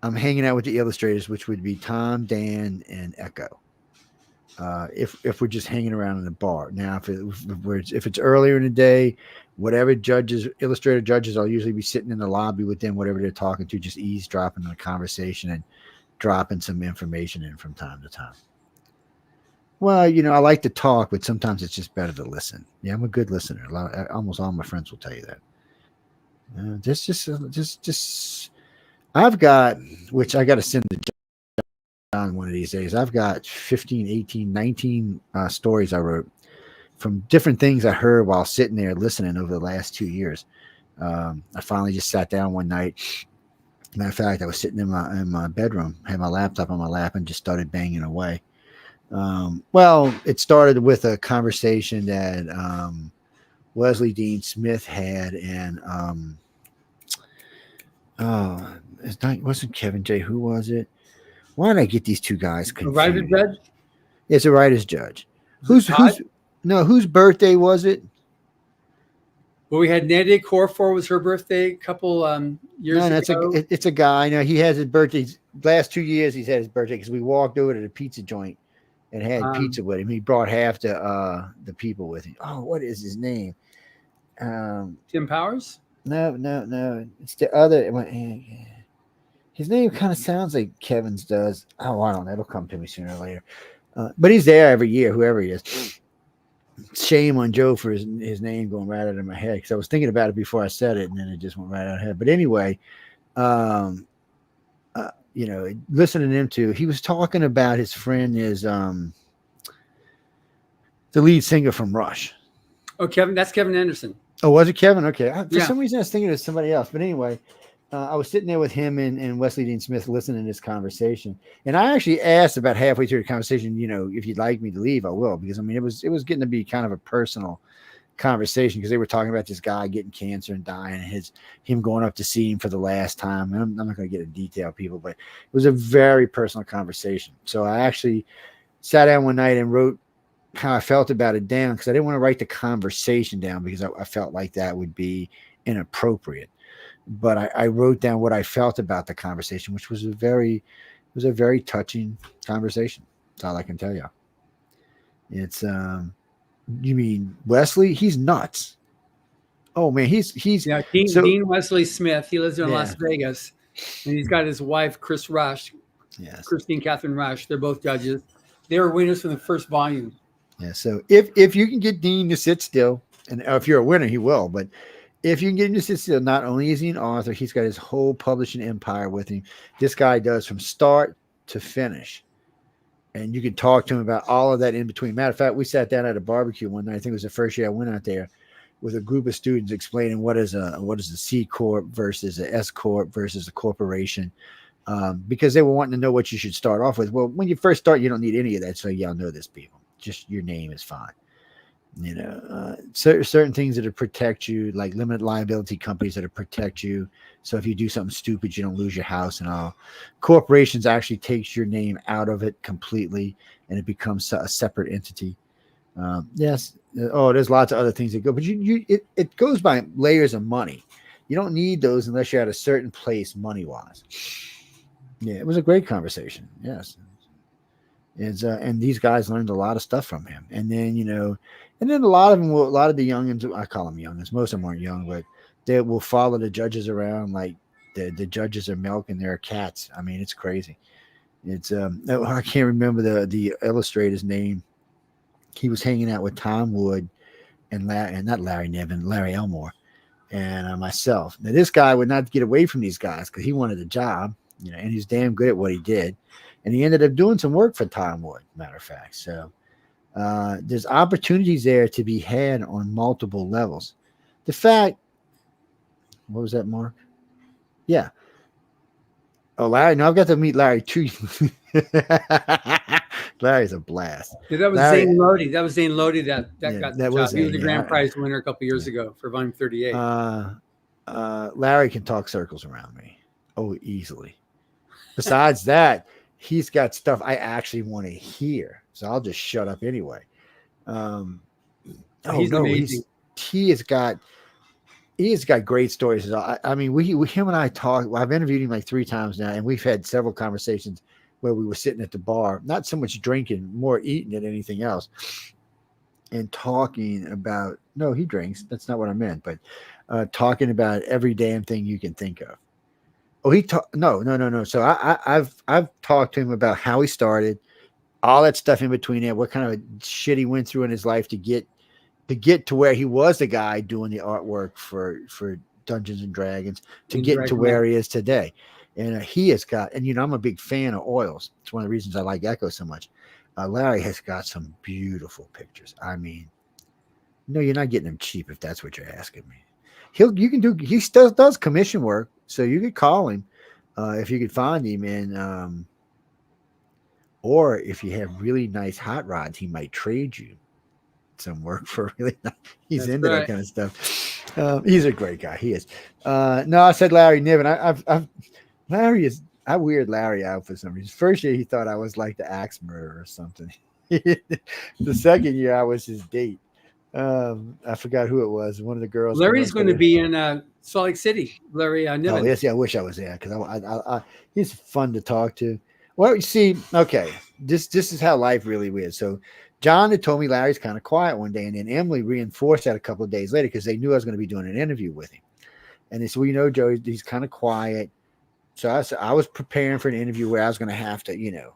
I'm hanging out with the illustrators, which would be Tom, Dan, and Echo. If we're just hanging around in the bar. Now, if it's earlier in the day, whatever judges, illustrator judges, I'll usually be sitting in the lobby with them, whatever they're talking to, just eavesdropping on the conversation and dropping some information in from time to time. Well, I like to talk, but sometimes it's just better to listen. Yeah, I'm a good listener. Almost all my friends will tell you that. Just I've got, which I got to send to John one of these days. I've got 15, 18, 19 stories I wrote from different things I heard while sitting there listening over the last 2 years. I finally just sat down one night. Matter of fact, I was sitting in my bedroom, had my laptop on my lap, and just started banging away. Well, it started with a conversation that Wesley Dean Smith had, and it wasn't Kevin J. Who was it? Why did I get these two guys confused? A writer judge? It's a writer's judge. Whose birthday was it? Well, we had Nadia Corfor was her birthday a couple years ago. It's a guy. No, he has his birthday. Last 2 years, he's had his birthday because we walked over to the pizza joint and had pizza with him. He brought half the people with him. Oh, what is his name? Tim Powers? No. It's the other. His name kind of sounds like Kevin's does. Oh, I don't know. It'll come to me sooner or later. But he's there every year, whoever he is. Shame on Joe for his name going right out of my head because I was thinking about it before I said it, and then it just went right out of my head. But anyway, listening to him too, he was talking about his friend is the lead singer from Rush. Oh, Kevin, that's Kevin Anderson. Oh, was it Kevin? Okay. For some reason, I was thinking it was somebody else. But anyway, I was sitting there with him and Wesley Dean Smith listening to this conversation. And I actually asked about halfway through the conversation, if you'd like me to leave, I will. Because, it was getting to be kind of a personal conversation because they were talking about this guy getting cancer and dying and him going up to see him for the last time. And I'm not going to get into detail, people, but it was a very personal conversation. So I actually sat down one night and wrote how I felt about it down because I didn't want to write the conversation down because I felt like that would be inappropriate. But I wrote down what I felt about the conversation, which was a very touching conversation. That's all I can tell you. It's you mean Wesley? He's nuts. Oh man, he's Dean Wesley Smith. He lives in Las Vegas, and he's got his wife Chris Rush. Yes, Christine Catherine Rush. They're both judges. They were winners from the first volume. Yeah. So if you can get Dean to sit still, and if you're a winner, he will. But if you can get him to sit still, not only is he an author, he's got his whole publishing empire with him. This guy does from start to finish. And you can talk to him about all of that in between. Matter of fact, we sat down at a barbecue one night. I think it was the first year I went out there with a group of students explaining what is a C corp versus a S corp versus a corporation, because they were wanting to know what you should start off with. Well, when you first start, you don't need any of that, so y'all know this, people. Just your name is fine. Certain things that protect you, like limited liability companies that protect you. So if you do something stupid, you don't lose your house and all. Corporations actually takes your name out of it completely, and it becomes a separate entity. Yes. Oh, there's lots of other things that go, but it goes by layers of money. You don't need those unless you're at a certain place money wise. Yeah, it was a great conversation. Yes. And these guys learned a lot of stuff from him. And then, a lot of the youngins, I call them youngins, most of them aren't young, but they will follow the judges around like the judges are milking their cats. I mean, it's crazy. It's I can't remember the illustrator's name. He was hanging out with Tom Wood and not Larry Niven, Larry Elmore, and myself. Now, this guy would not get away from these guys because he wanted a job, and he's damn good at what he did. And he ended up doing some work for Tom Wood, matter of fact. So there's opportunities there to be had on multiple levels. The fact, what was that, Mark? Yeah. Oh, Larry. No, I've got to meet Larry too. Get Larry's a blast. Yeah, that was Larry, Zane Lodi. That was Zane Lodi that yeah, got the that job. was He was the yeah, grand prize winner a couple years yeah. ago for volume 38. Larry can talk circles around me. Oh, easily. Besides that, he's got stuff I actually want to hear, so I'll just shut up anyway. Um, oh He's no, amazing. he has got great stories. I mean, him and I talk. Well, I've interviewed him like 3 times now, and we've had several conversations where we were sitting at the bar, not so much drinking, more eating than anything else, and talking about. No, he drinks. That's not what I meant, but talking about every damn thing you can think of. Oh, no. So I've talked to him about how he started, all that stuff in between there, what kind of shit he went through in his life to get to where he was the guy doing the artwork for Dungeons and Dragons to And get to Dragon Ball. where he is today. And he has got, and I'm a big fan of oils. It's one of the reasons I like Echo so much. Larry has got some beautiful pictures. I mean, no, you're not getting them cheap if that's what you're asking me. He still does commission work, so you could call him if you could find him, and or if you have really nice hot rods, he might trade you some work for really nice. He's That's into that right. kind of stuff. He's a great guy. He is. No, I said Larry Niven. Larry is. I weird Larry out for some reason. First year he thought I was like the axe murderer or something. The second year I was his date. I forgot who it was. One of the girls. Larry's going to be in Salt Lake City. Larry Oh Niven. yes, yeah. I wish I was there because he's fun to talk to. Well, you see, okay, this is how life really is. So, John had told me Larry's kind of quiet one day, and then Emily reinforced that a couple of days later because they knew I was going to be doing an interview with him. And they said, "Well, Joe, he's kind of quiet." So I was preparing for an interview where I was going to have to,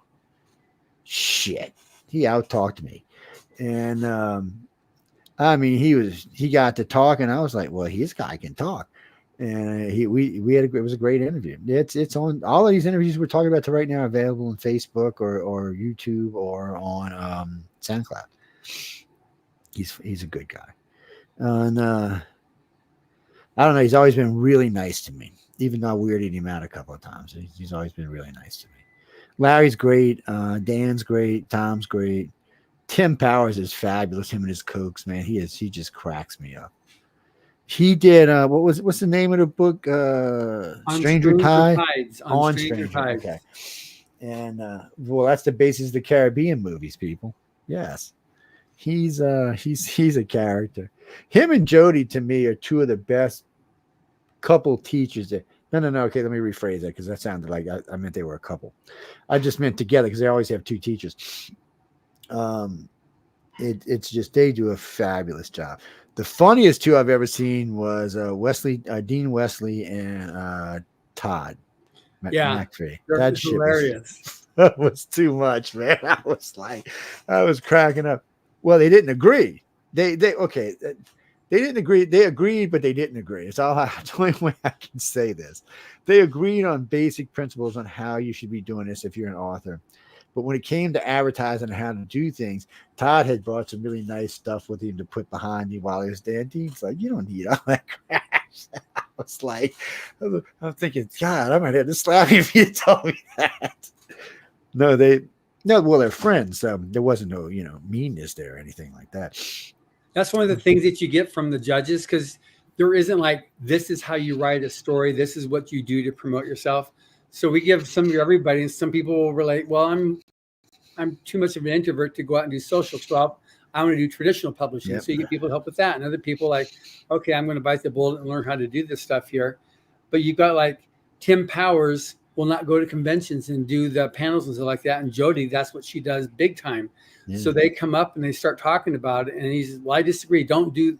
shit. He out talked me, and I mean, he got to talk, and I was like, well, this guy can talk. And we had it was a great interview. It's on all of these interviews we're talking about to right now are available on Facebook or YouTube or on SoundCloud. He's a good guy, and I don't know. He's always been really nice to me, even though I weirded him out a couple of times. He's always been really nice to me. Larry's great. Dan's great. Tom's great. Tim Powers is fabulous. Him and his cokes, man. He just cracks me up. He did what's the name of the book? Stranger Tides. On Stranger Tides. Okay. And well, that's the basis of the Caribbean movies, people. Yes. He's a character. Him and Jody to me are two of the best couple teachers that no. Okay, let me rephrase that because that sounded like I meant they were a couple. I just meant together because they always have two teachers. It's just they do a fabulous job. The funniest two I've ever seen was Dean Wesley and Todd McPhee. That shit hilarious. That was too much, man. I was cracking up. Well, they didn't agree. They didn't agree. They agreed, but they didn't agree. It's the only way I can say this. They agreed on basic principles on how you should be doing this if you're an author. But when it came to advertising and how to do things, Todd had brought some really nice stuff with him to put behind you while he was there. Dean's like, you don't need all that crap. I was like, I'm thinking, God, I might have to slap you if you told me that. No, they're friends. There wasn't no, meanness there or anything like that. That's one of the things that you get from the judges because there isn't like, this is how you write a story. This is what you do to promote yourself. So we give some to everybody, and some people will relate, well, I'm too much of an introvert to go out and do social stuff. I want to do traditional publishing. Yep. So you get people to help with that. And other people like, okay, I'm going to bite the bullet and learn how to do this stuff here. But you've got like Tim Powers will not go to conventions and do the panels and stuff like that. And Jody, that's what she does big time. Yeah. So they come up and they start talking about it. And he's, well, I disagree. Don't do,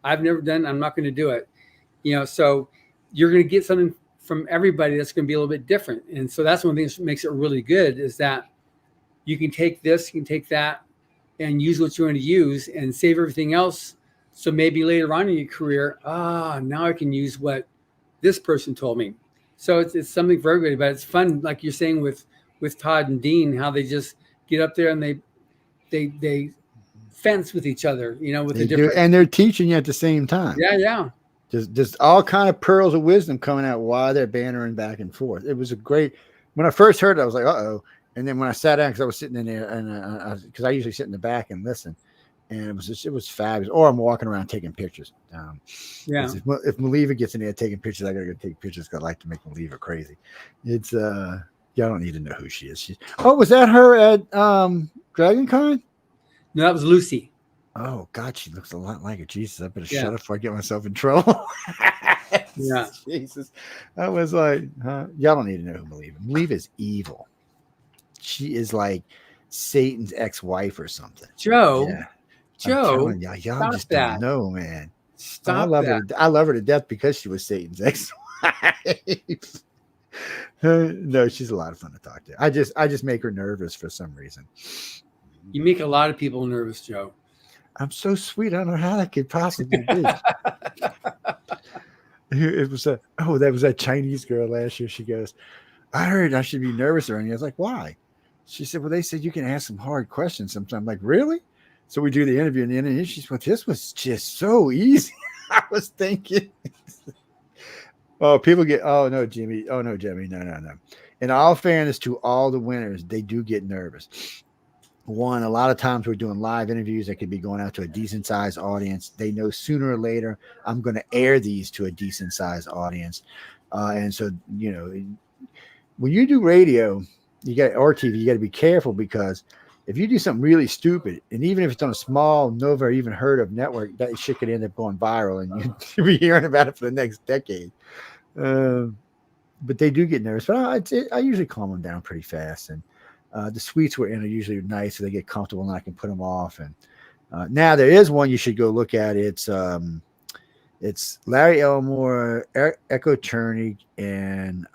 I've never done, I'm not going to do it. So you're going to get something from everybody that's going to be a little bit different. And so that's one thing that makes it really good is that you can take this, you can take that and use what you want to use and save everything else. So maybe later on in your career, now I can use what this person told me. So it's something for everybody, but it's fun. Like you're saying with Todd and Dean, how they just get up there and they fence with each other, with the different. And they're teaching you at the same time. Yeah. Just all kind of pearls of wisdom coming out while they're bantering back and forth. It was a great. When I first heard it, I was like, "Uh-oh." And then when I sat down, because I was sitting in there, and because I usually sit in the back and listen, and it was fabulous. Or I'm walking around taking pictures. Yeah. If Maliva gets in there taking pictures, I gotta go take pictures because I like to make Maliva crazy. It's y'all don't need to know who she is. Was that her at Dragon Con? No, that was Lucy. Oh God, she looks a lot like her. Jesus, I better Yeah. shut up before I get myself in trouble. Yeah. Jesus. I was like, y'all don't need to know who Maliva. Maliva is evil. She is like Satan's ex-wife or something. Joe. Yeah. I'm Joe. telling y'all just that. don't know, man. Stop that. I love her to death because she was Satan's ex-wife. No, she's a lot of fun to talk to. I just make her nervous for some reason. You make a lot of people nervous, Joe. I'm so sweet. I don't know how that could possibly be. It was that was that Chinese girl last year. She goes, I heard I should be nervous around you. I was like, why? She said, well, they said you can ask some hard questions sometimes. I'm like, really? So we do the interview, and the interview, she's like, this was just so easy. I was thinking, people get, no, Jimmy. Oh, no, Jimmy. No. In all fairness to all the winners, they do get nervous. One, a lot of times we're doing live interviews that could be going out to a decent sized audience. They know sooner or later I'm going to air these to a decent sized audience. And so, when you do radio, or TV, you got to be careful because if you do something really stupid, and even if it's on a small, never even heard of network, that shit could end up going viral and you'll be hearing about it for the next decade. But they do get nervous. But I usually calm them down pretty fast. And the suites we're in are usually nice, so they get comfortable and I can put them off. And now there is one you should go look at. It's Larry Elmore, Echo Cherney, and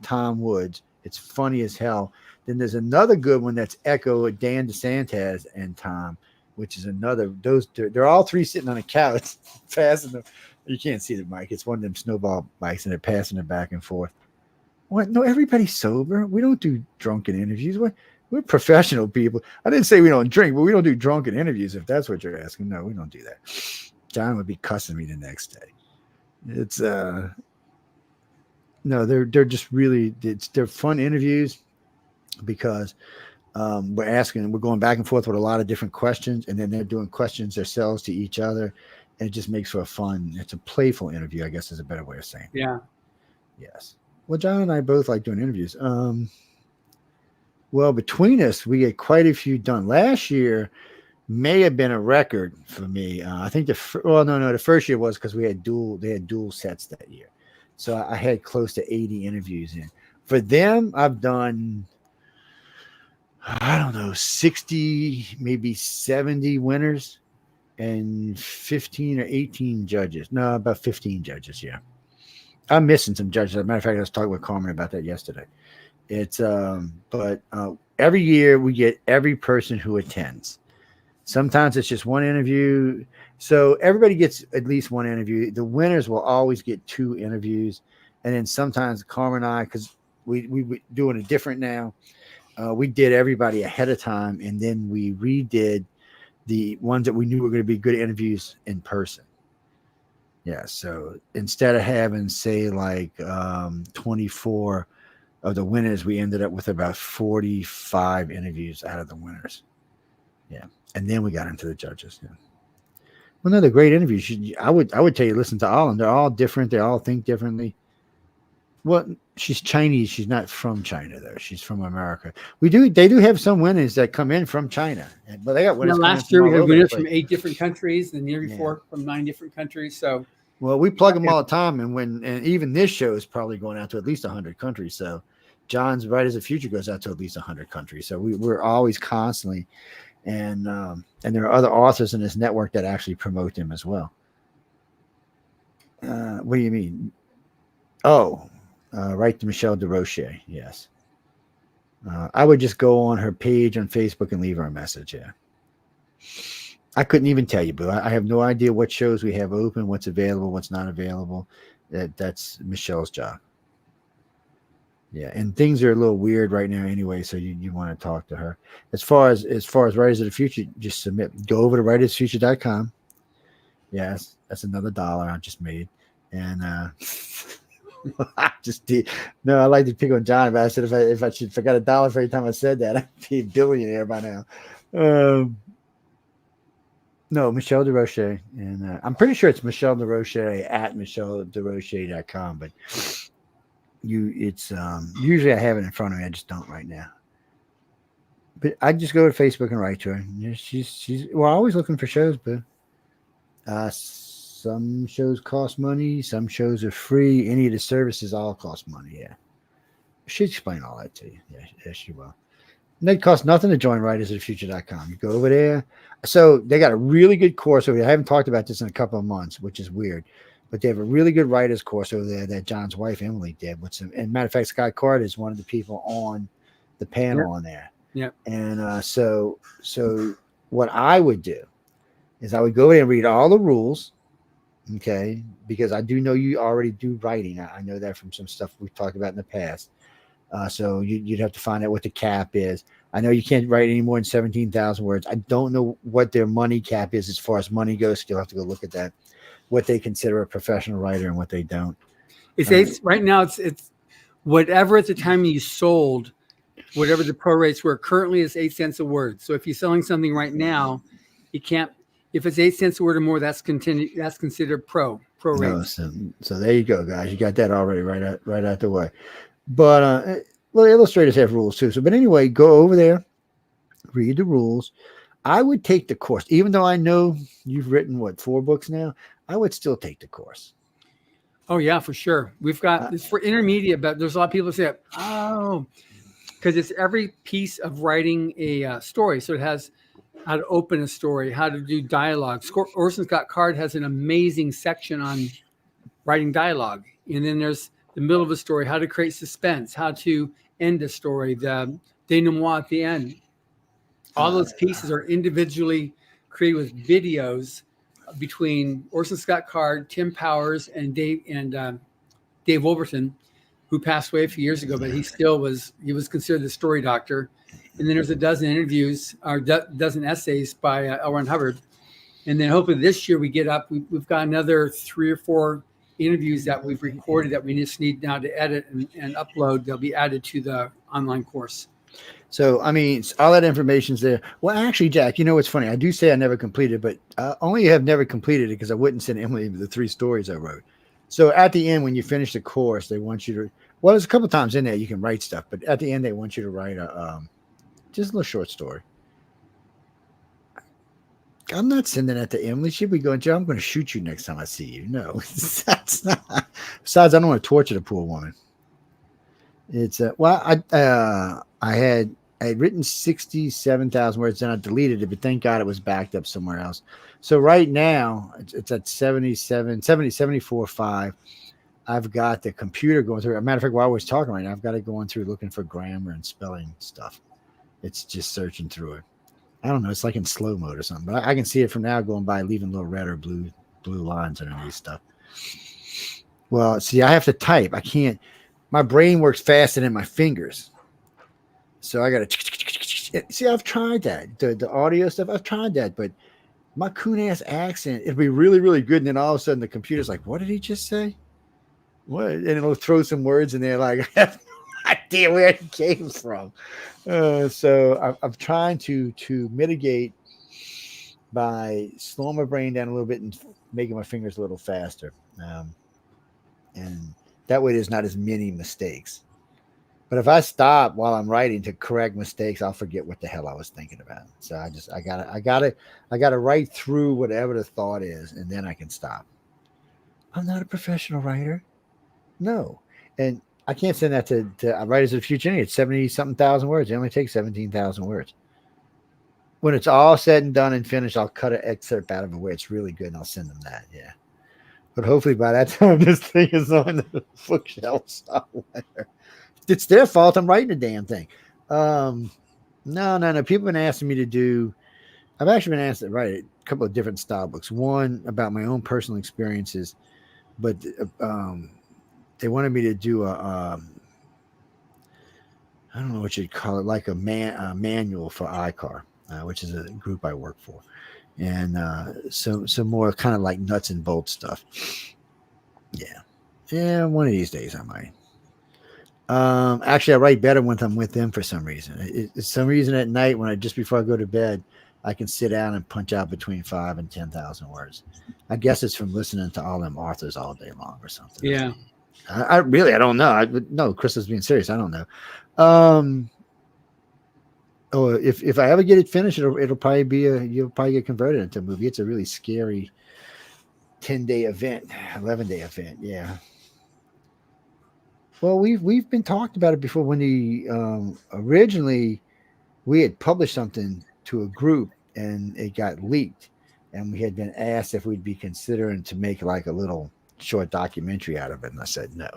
Tom Woods. It's funny as hell. Then there's another good one that's Echo, Dan DeSantis, and Tom, which is another. They're all three sitting on a couch, passing them. You can't see the mic. It's one of them snowball bikes, and they're passing it back and forth. What? No, everybody's sober. We don't do drunken interviews. We're professional people. I didn't say we don't drink, but we don't do drunken interviews. If that's what you're asking, no, we don't do that. John would be cussing me the next day. It's no, they're just really they're fun interviews because we're going back and forth with a lot of different questions, and then they're doing questions themselves to each other, and it just makes for it's a playful interview, I guess is a better way of saying it. Yeah. Yes. Well, John and I both like doing interviews. Well, between us, we get quite a few done. Last year may have been a record for me. I think the first year was because they had dual sets that year. So I had close to 80 interviews in. For them, I've done, I don't know, 60, maybe 70 winners and 15 or 18 judges. No, about 15 judges, yeah. I'm missing some judges. As a matter of fact, I was talking with Carmen about that yesterday. It's but every year we get every person who attends. Sometimes it's just one interview. So everybody gets at least one interview. The winners will always get 2 interviews. And then sometimes Carmen and I, because we doing it different now, we did everybody ahead of time. And then we redid the ones that we knew were going to be good interviews in person. Yeah. So instead of having, say, like 24 of the winners, we ended up with about 45 interviews out of the winners. Yeah. And then we got into the judges. Yeah. Well, no, they're great interviews. I would tell you, listen to all of them. They're all different. They all think differently. Well, she's Chinese. She's not from China, though. She's from America. They do have some winners that come in from China, but they got winners. Last year we had winners from 8 different countries. The year before from 9 different countries. So, well, we plug them all the time, and even this show is probably going out to at least 100 countries. So, John's Right as the Future goes out to at least 100 countries. So we're always constantly. And there are other authors in this network that actually promote them as well. What do you mean? Oh, right to Michelle DeRoche. Yes. I would just go on her page on Facebook and leave her a message. Yeah. I couldn't even tell you, Boo. I have no idea what shows we have open, what's available, what's not available. That's Michelle's job. Yeah, and things are a little weird right now anyway, so you want to talk to her. As far as Writers of the Future, just submit. Go over to writersfuture.com. Yes, that's another $1 I just made. And I just did. No, I like to pick on John, but I said if I got $1 for every time I said that, I'd be a billionaire by now. No, Michelle DeRoche, and I'm pretty sure it's Michelle DeRoche at michellederoche.com, but it's usually I have it in front of me. I just don't right now. But I just go to Facebook and write to her. Yeah, she's we're always looking for shows, but some shows cost money, some shows are free. Any of the services all cost money. Yeah, she'll explain all that to you. Yeah, she will. And it costs nothing to join writersofthefuture.com. You go over there. So they got a really good course over there. I haven't talked about this in a couple of months, which is weird. But they have a really good writers course over there that John's wife Emily did. And matter of fact, Scott Card is one of the people on the panel on there. Yeah. And so what I would do is I would go in and read all the rules, okay? Because I do know you already do writing. I know that from some stuff we've talked about in the past. So you'd have to find out what the cap is. I know you can't write any more than 17,000 words. I don't know what their money cap is as far as money goes. You'll have to go look at that, what they consider a professional writer and what they don't. It's right now. It's whatever at the time you sold, whatever the pro rates were. Currently, is 8 cents a word. So if you're selling something right now, you can't. If it's 8 cents a word or more, that's considered pro rates. So there you go, guys. You got that already right out the way. But well, illustrators have rules too. So, but anyway, go over there, read the rules. I would take the course, even though I know you've written 4 books now. I would still take the course. Oh yeah, for sure. We've got it's for intermediate, but there's a lot of people that say, because it's every piece of writing a story. So it has how to open a story, how to do dialogue. Orson Scott Card has an amazing section on writing dialogue, and then there's the middle of a story, how to create suspense, how to end a story, the denouement at the end. All those pieces are individually created with videos between Orson Scott Card, Tim Powers, and Dave Wolverton, who passed away a few years ago, but he was considered the story doctor. And then there's a dozen interviews or dozen essays by L. Ron Hubbard. And then hopefully this year we've got another 3 or 4 interviews that we've recorded that we just need now to edit and upload. They'll be added to the online course. So, I mean, all that information's there. Well, actually, Jack, you know what's funny? I do say I never completed, but only have never completed it because I wouldn't send Emily the 3 stories I wrote. So at the end, when you finish the course, they want you to, well, there's a couple times in there you can write stuff, but at the end, they want you to write just a little short story. I'm not sending that to Emily. She'll be going, Joe, I'm going to shoot you next time I see you. No, that's not. Besides, I don't want to torture the poor woman. It's I had written 67,000 words, then I deleted it, but thank God it was backed up somewhere else. So right now it's at 74.5. I've got the computer going through. As a matter of fact, while I was talking right now, I've got it going through looking for grammar and spelling stuff. It's just searching through it. I don't know. It's like in slow mode or something, but I can see it from now going by, leaving little red or blue lines underneath stuff. Well, see, I have to type. I can't. My brain works faster than my fingers, so I got to. See, I've tried that. The audio stuff, I've tried that, but my coon ass accent, it'll be really, really good, and then all of a sudden the computer's like, "What did he just say?" What? And it'll throw some words in there like I have no idea where it came from. So I'm trying to mitigate by slowing my brain down a little bit and making my fingers a little faster. And that way there's not as many mistakes. But if I stop while I'm writing to correct mistakes, I'll forget what the hell I was thinking about. So I gotta write through whatever the thought is, and then I can stop. I'm not a professional writer. No. And I can't send that to Writers of the Future. It's 70-something thousand words. It only takes 17,000 words. When it's all said and done and finished, I'll cut an excerpt out of it where it's really good, and I'll send them that. Yeah. But hopefully by that time, this thing is on the bookshelf somewhere. It's their fault. I'm writing the damn thing. No. People have been asking me to do. I've actually been asked to write a couple of different style books. One about my own personal experiences, but they wanted me to do I don't know what you'd call it, like a manual for iCar, which is a group I work for, and some more kind of like nuts and bolts stuff. Yeah, Yeah, one of these days I might. Actually, I write better when I'm with them for some reason. It's some reason at night when I just before I go to bed, I can sit down and punch out between 5 and 10,000 words. I guess it's from listening to all them authors all day long or something. Yeah. I really I don't know. No, Chris is being serious. I don't know. Um, oh, if I ever get it finished, it'll probably be you'll probably get converted into a movie. It's a really scary 10-day event, 11-day event. Yeah. Well, we've been talked about it before when the originally we had published something to a group and it got leaked, and we had been asked if we'd be considering to make like a little short documentary out of it, and I said no.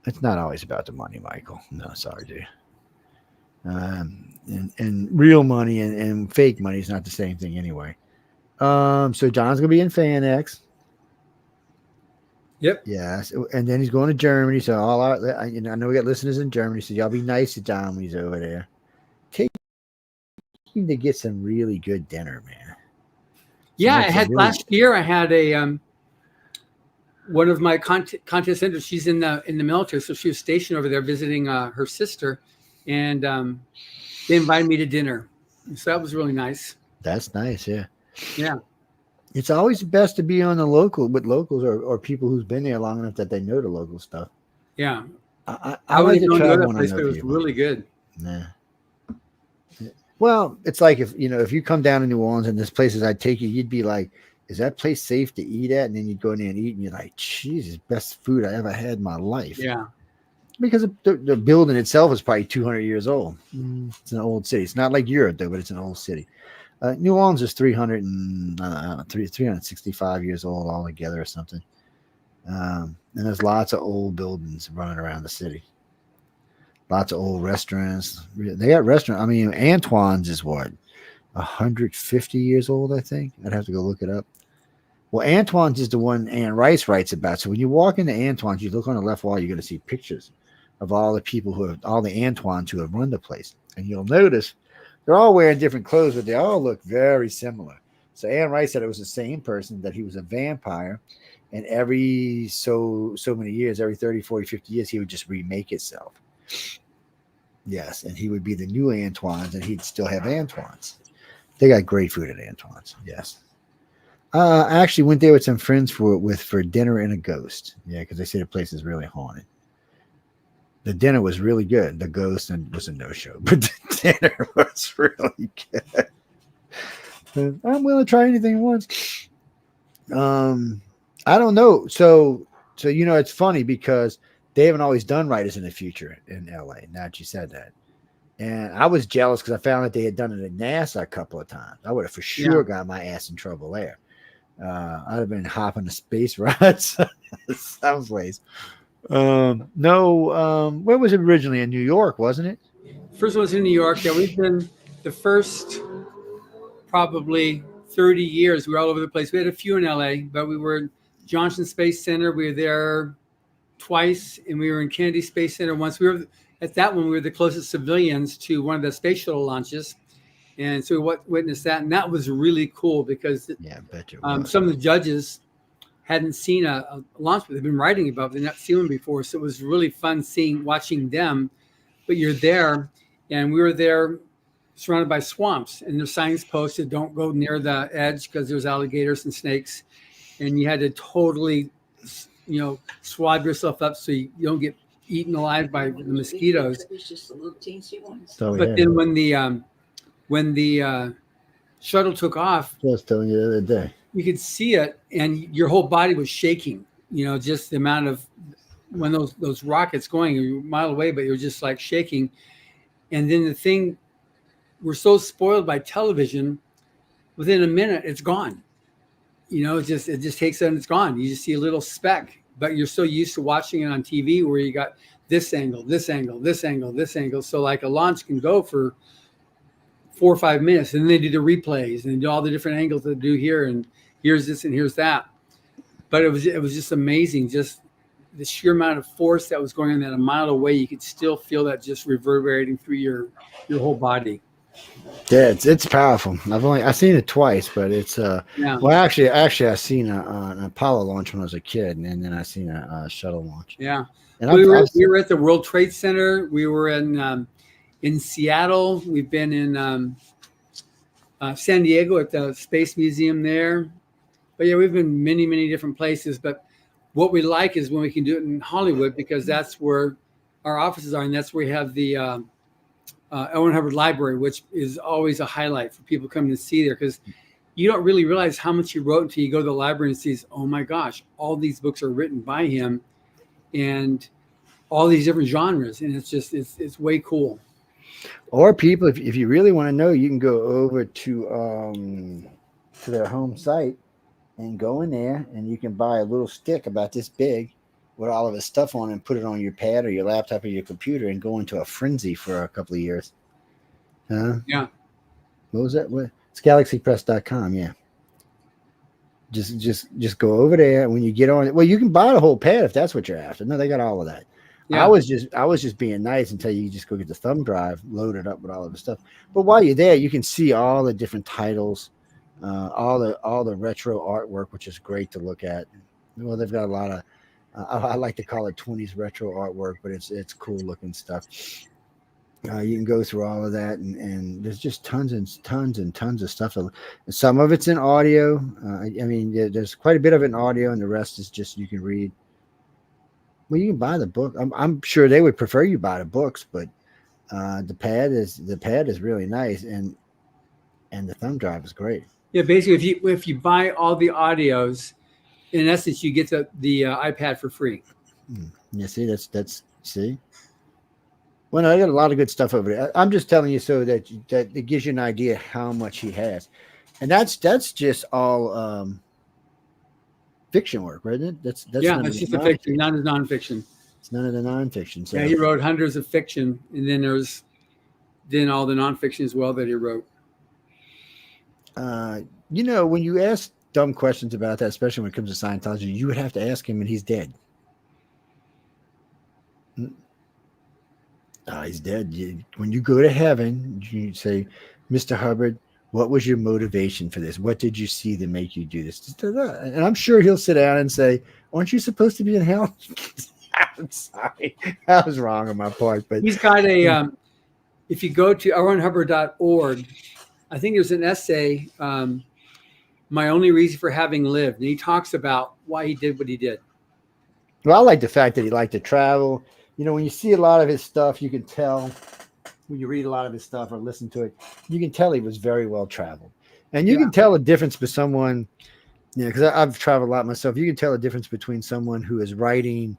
It's not always about the money, Michael. No, sorry, dude. And real money and fake money is not the same thing anyway. So John's gonna be in Fan X. Yep. Yes, and then he's going to Germany. So all our, I know we got listeners in Germany, so y'all be nice to John when he's over there. Take him to get some really good dinner, man. Yeah, I had last year. I had a one of my contest enters. She's in the military, so she was stationed over there visiting her sister, and they invited me to dinner. So that was really nice. That's nice, yeah. Yeah. It's always best to be on the local with locals or people who's been there long enough that they know the local stuff. Yeah. I like to travel when I know people. It was really good. Yeah. Well, it's like if you come down to New Orleans and there's places I'd take you, you'd be like, is that place safe to eat at? And then you'd go in there and eat, and you're like, Jesus, best food I ever had in my life. Yeah. Because the building itself is probably 200 years old. It's an old city. It's not like Europe, though, but it's an old city. New Orleans is 365 years old altogether or something. And there's lots of old buildings running around the city. Lots of old restaurants. They got restaurants. I mean, Antoine's is what, 150 years old, I think. I'd have to go look it up. Well, Antoine's is the one Anne Rice writes about. So when you walk into Antoine's, you look on the left wall, you're going to see pictures of all the people all the Antoines who have run the place. And you'll notice they're all wearing different clothes, but they all look very similar. So Anne Rice said it was the same person, that he was a vampire. And every so many years, every 30, 40, 50 years, he would just remake itself. Yes, and he would be the new Antoine's, and he'd still have Antoine's. They got great food at Antoine's. Yes. I actually went there with some friends for dinner and a ghost. Yeah, because they say the place is really haunted. The dinner was really good. The ghost was a no-show, but the dinner was really good. I'm willing to try anything once. I don't know. So it's funny because they haven't always done Writers in the Future in LA. Now that you said that. And I was jealous because I found that they had done it at NASA a couple of times. I would have for sure got my ass in trouble there. I'd have been hopping the space rods someplace. No, where was it originally? In New York, wasn't it? First one was in New York. Yeah, we've been the first probably 30 years. We were all over the place. We had a few in LA, but we were in Johnson Space Center. We were there twice, and we were in Kennedy Space Center once. We were at that one. We were the closest civilians to one of the space shuttle launches, and so we witnessed that, and that was really cool because I bet you some of the judges hadn't seen a launch, but they've been writing about it. They've not seen one before, so it was really fun watching them. But you're there, and we were there surrounded by swamps, and there's signs posted, don't go near the edge because there's alligators and snakes, and you had to totally swab yourself up so you don't get eaten alive by the mosquitoes. But then when the shuttle took off, I was telling you the other day, you could see it, and your whole body was shaking. Just the amount of when those rockets going, you're a mile away, but you're just like shaking. And then we're so spoiled by television. Within a minute, it's gone. It just takes it and it's gone. You just see a little speck, but you're so used to watching it on TV where you got this angle, this angle, this angle, this angle. So like a launch can go for 4 or 5 minutes, and then they do the replays and do all the different angles they do here, and here's this and here's that. But it was just amazing, just the sheer amount of force that was going on that a mile away. You could still feel that just reverberating through your whole body. Yeah, it's powerful. I've seen it twice, but it's Yeah, well actually I seen an Apollo launch when I was a kid, and then I seen a shuttle launch. yeah. And We were at the World Trade Center. We were in Seattle. We've been in San Diego at the Space Museum there. But yeah, we've been many different places. But what we like is when we can do it in Hollywood because that's where our offices are, and that's where we have the L. Ron Hubbard Library, which is always a highlight for people coming to see there because you don't really realize how much he wrote until you go to the library and sees, oh my gosh, all these books are written by him, and all these different genres, and it's way cool. or people if you really want to know, you can go over to their home site and go in there, and you can buy a little stick about this big with all of his stuff on it and put it on your pad or your laptop or your computer and go into a frenzy for a couple of years. Huh? Yeah, What was that? It's galaxypress.com. Yeah. Just go over there when you get on it. Well, you can buy the whole pad if that's what you're after. No, they got all of that. yeah, I was just being nice until you just go get the thumb drive loaded up with all of the stuff. But while you're there, you can see all the different titles, all the retro artwork, which is great to look at. Well, they've got a lot of I like to call it 20s retro artwork, but it's cool looking stuff. You can go through all of that, and there's just tons of stuff. Some of it's in audio. I mean, there's quite a bit of it in audio, and the rest is just you can read. Well, you can buy the book. I'm sure they would prefer you buy the books, but the pad is really nice, and the thumb drive is great. yeah. Basically, if you buy all the audios, in essence, you get the iPad for free. You see, that's see. Well, no, I got a lot of good stuff over there. I'm just telling you so that it gives you an idea how much he has, and that's just all fiction work, right? That's Yeah, none of that's the just the fiction, nonfiction. not the nonfiction. It's none of the nonfiction. Yeah, So, he wrote hundreds of fiction, and then there's then all the nonfiction as well that he wrote. when you ask dumb questions about that, especially when it comes to Scientology, you would have to ask him, and he's dead. He's dead. When you go to heaven, you say, Mr. Hubbard, what was your motivation for this? What did you see to make you do this? And I'm sure he'll sit down and say, aren't you supposed to be in hell? I'm sorry. I was wrong on my part. But He's got if you go to lronhubbard.org, I think there's an essay, My Only Reason for Having Lived. And he talks about why he did what he did. well, I like the fact that he liked to travel. When you see a lot of his stuff, you can tell when you read a lot of his stuff or listen to it, you can tell he was very well traveled. And you can tell a difference with someone, because I've traveled a lot myself. You can tell a difference between someone who is writing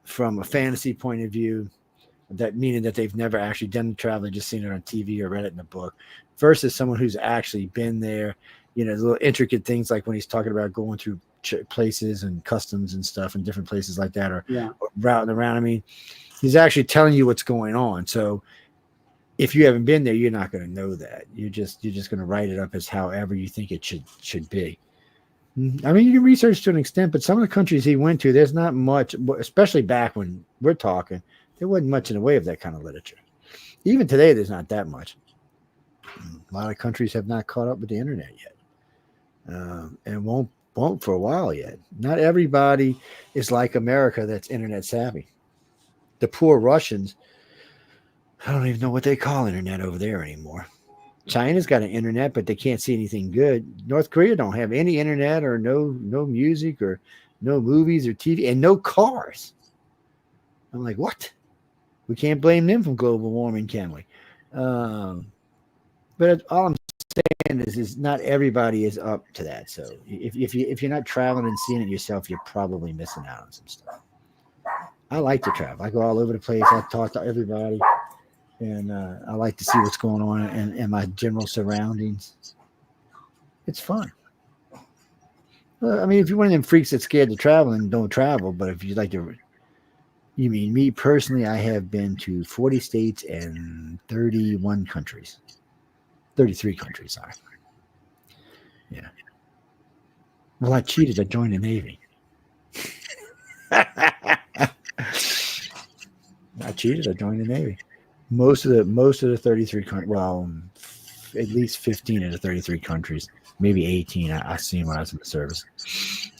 from a fantasy point of view, that meaning that they've never actually done the travel, just seen it on TV or read it in a book, versus someone who's actually been there. Little intricate things like when he's talking about going through places and customs and stuff and different places like that, or routing around. I mean, he's actually telling you what's going on. So if you haven't been there, you're not going to know that. You're just going to write it up as however you think it should be. I mean, you can research to an extent, but some of the countries he went to, there's not much, especially back when we're talking, there wasn't much in the way of that kind of literature. Even today, there's not that much. A lot of countries have not caught up with the internet yet, and won't for a while yet. Not everybody is like America that's internet savvy. The poor Russians, I don't even know what they call internet over there anymore. China's got an internet, but they can't see anything good. North Korea don't have any internet or no music or no movies or TV and no cars. I'm like, what? We can't blame them from global warming, can we? But all I'm saying is not everybody is up to that. So if you're not traveling and seeing it yourself, you're probably missing out on some stuff. I like to travel. I go all over the place. I talk to everybody. And I like to see what's going on in my general surroundings. It's fun. I mean, if you're one of them freaks that's scared to travel, and don't travel. But if you like to, you mean me personally, I have been to 40 states and 31 countries. 33 countries, sorry. Yeah. Well, I cheated. I joined the Navy. I cheated. I joined the Navy. Most of the 33 countries, well, at least 15 of the 33 countries, maybe 18. I've seen when I was in the service.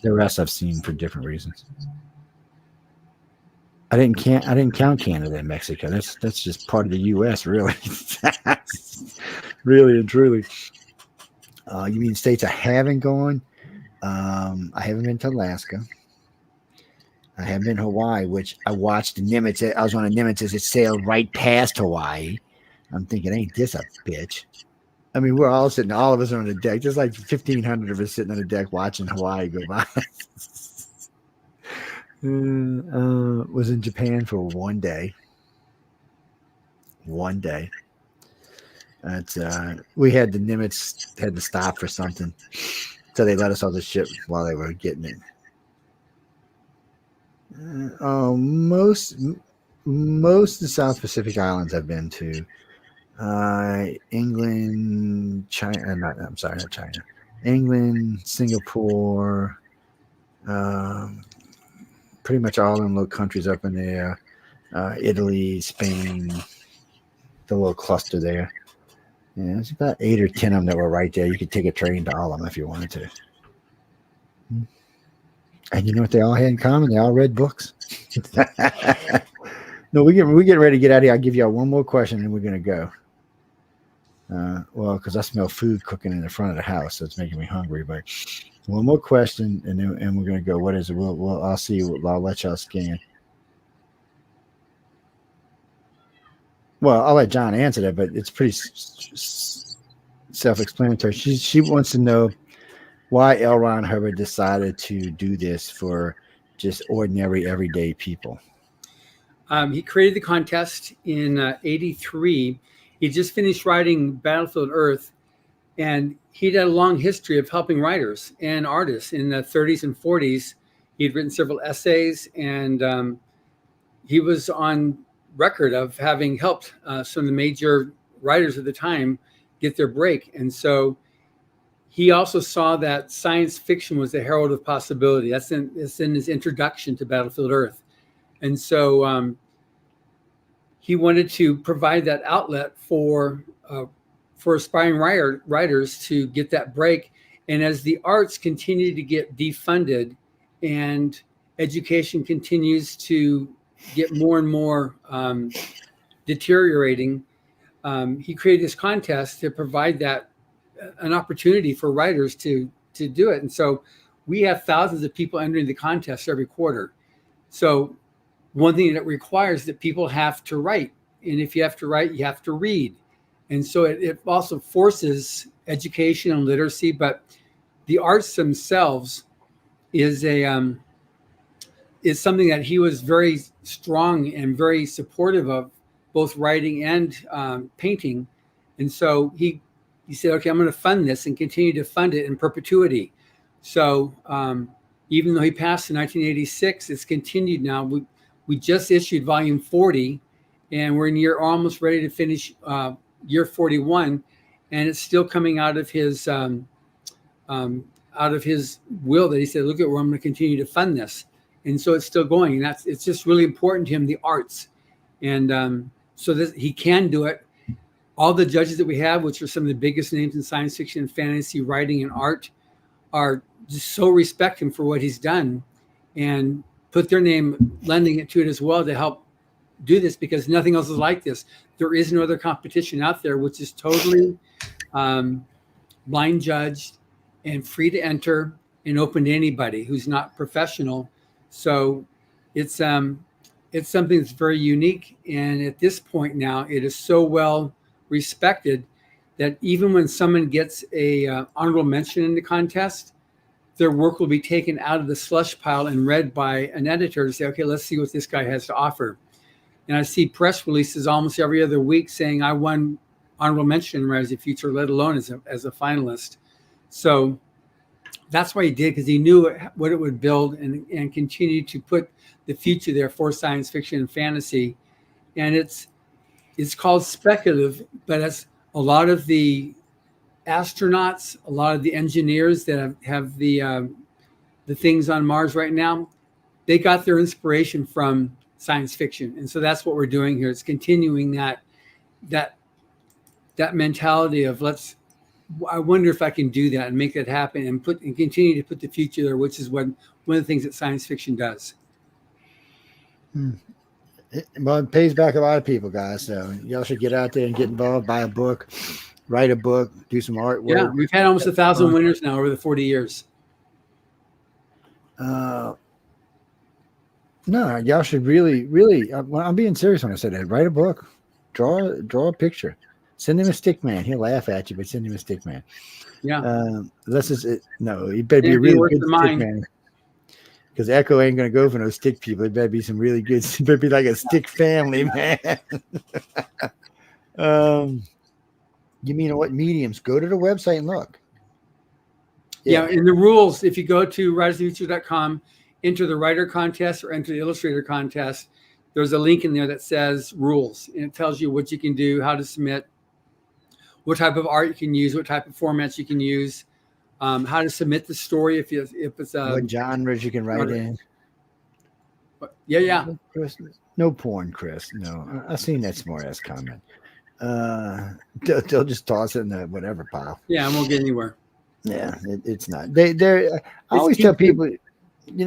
The rest I've seen for different reasons. I didn't count Canada and Mexico. That's just part of the U.S. Really, really and truly. You mean states I haven't gone? I haven't been to Alaska. I haven't been to Hawaii, which I watched the Nimitz. I was on a Nimitz as it sailed right past Hawaii. I'm thinking, ain't this a bitch? I mean, we're all sitting, all of us are on the deck. There's like 1,500 of us sitting on the deck watching Hawaii go by. Was in Japan for one day. One day. We had the Nimitz had to stop for something, so they let us off the ship while they were getting it. Most of the South Pacific islands I've been to. England, China. I'm sorry, not China. England, Singapore. Pretty much all them little countries up in there. Italy, Spain, the little cluster there. Yeah, there's about 8 or 10 of them that were right there. You could take a train to all of them if you wanted to. And you know what they all had in common? They all read books. No, we get ready to get out of here. I'll give y'all one more question and we're going to go. Well, because I smell food cooking in the front of the house, so it's making me hungry. But one more question, and we're going to go. What is it? I'll see. I'll let y'all scan. Well, I'll let John answer that, but it's pretty self-explanatory. She wants to know why L. Ron Hubbard decided to do this for just ordinary, everyday people. He created the contest in '83. He just finished writing Battlefield Earth, and he'd had a long history of helping writers and artists in the 30s and 40s. He'd written several essays, and he was on record of having helped some of the major writers at the time get their break. And so he also saw that science fiction was the herald of possibility. It's in his introduction to Battlefield Earth. And so he wanted to provide that outlet for aspiring writers to get that break. And as the arts continue to get defunded and education continues to get more and more deteriorating, he created this contest to provide that an opportunity for writers to do it. And so we have thousands of people entering the contest every quarter. So one thing that requires that people have to write. And if you have to write, you have to read. And so it also forces education and literacy, but the arts themselves is something that he was very strong and very supportive of, both writing and painting. And so he said, okay, I'm going to fund this and continue to fund it in perpetuity. So even though he passed in 1986, it's continued now. We just issued volume 40, and we're almost ready to finish year 41, and it's still coming out of his will that he said, look at where I'm going to continue to fund this. And so it's still going, and it's just really important to him, the arts. And so that he can do it. All the judges that we have, which are some of the biggest names in science fiction and fantasy writing and art, are just so respect him for what he's done and put their name, lending it to it as well to help do this, because nothing else is like this. There is no other competition out there, which is totally blind judged and free to enter and open to anybody who's not professional. So it's something that's very unique. And at this point now, it is so well respected that even when someone gets a honorable mention in the contest, their work will be taken out of the slush pile and read by an editor to say, okay, let's see what this guy has to offer. And I see press releases almost every other week saying I won honorable mention in Rise of Future, let alone as a finalist. So that's why he did, because he knew what it would build and continue to put the future there for science fiction and fantasy. And it's called speculative, but it's a lot of the astronauts, a lot of the engineers that have the things on Mars right now, they got their inspiration from science fiction. And so that's what we're doing here. It's continuing that that mentality of I wonder if I can do that and make that happen and continue to put the future there, which is one of the things that science fiction does. Well, it pays back a lot of people, guys. So y'all should get out there and get involved, buy a book, write a book, do some artwork. Yeah, we've had almost 1,000 winners now over the 40 years. No, y'all should really, I'm being serious when I said that. Write a book, draw a picture, send him a stick man. He'll laugh at you, but send him a stick man. Yeah. No, you better be a really good stick man. Because Echo ain't going to go for no stick people. It better be some really good. It better be like a stick family, man. You mean what mediums? Go to the website and look. Yeah, in the rules, if you go to writersofthefuture.com, enter the writer contest or enter the illustrator contest, there's a link in there that says rules, and it tells you what you can do, how to submit, what type of art you can use, what type of formats you can use, how to submit the story if it's what genres you can write in. Yeah. Chris, no porn, Chris. No, I've seen that smart ass comment. They'll just toss it in the whatever pile. Yeah, I won't get anywhere. Yeah, it's not. I always tell people,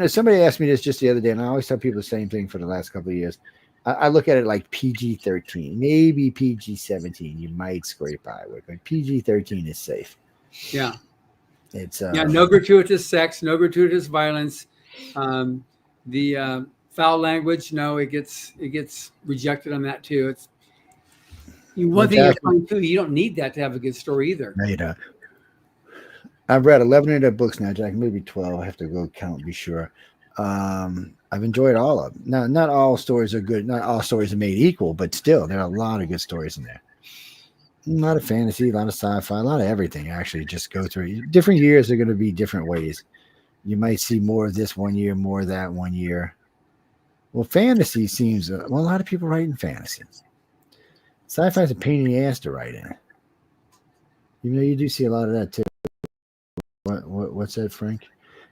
somebody asked me this just the other day, and I always tell people the same thing for the last couple of years. I look at it like PG-13, maybe PG-17. You might scrape by with, but PG-13 is safe. Yeah. It's no gratuitous sex, no gratuitous violence. The foul language, no, it gets rejected on that too. It's one thing you'll find too. You don't need that to have a good story either. No, you don't. I've read 11 of their books now, Jack. Maybe 12. I have to go count and be sure. I've enjoyed all of them. Now, not all stories are good. Not all stories are made equal, but still, there are a lot of good stories in there. A lot of fantasy, a lot of sci-fi, a lot of everything. Actually, just go through. Different years are going to be different ways. You might see more of this one year, more of that one year. Well, fantasy seems. A lot of people write in fantasy. Sci-fi is a pain in the ass to write in. You do see a lot of that too. What's that, Frank?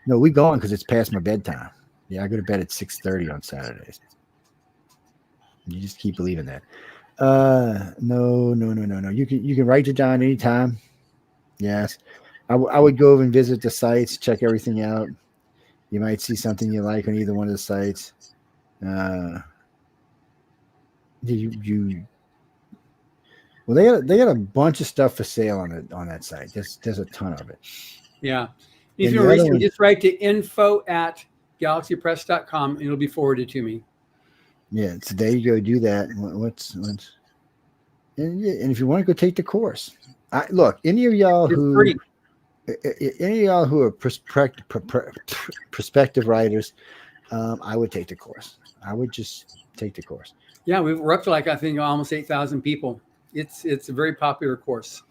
No, we going because it's past my bedtime. Yeah, I go to bed at 6:30 on Saturdays. You just keep believing that. No. You can write to John anytime. Yes, I would go over and visit the sites, check everything out. You might see something you like on either one of the sites. Well, they got a bunch of stuff for sale on that site. There's a ton of it. Yeah. If you reach me, just write to info@galaxypress.com and it'll be forwarded to me. Yeah, so there you go. Do that. And if you want to go take the course, look, any of y'all who are prospective writers, I would take the course. I would just take the course. Yeah, we're up to I think almost 8,000 people. It's a very popular course.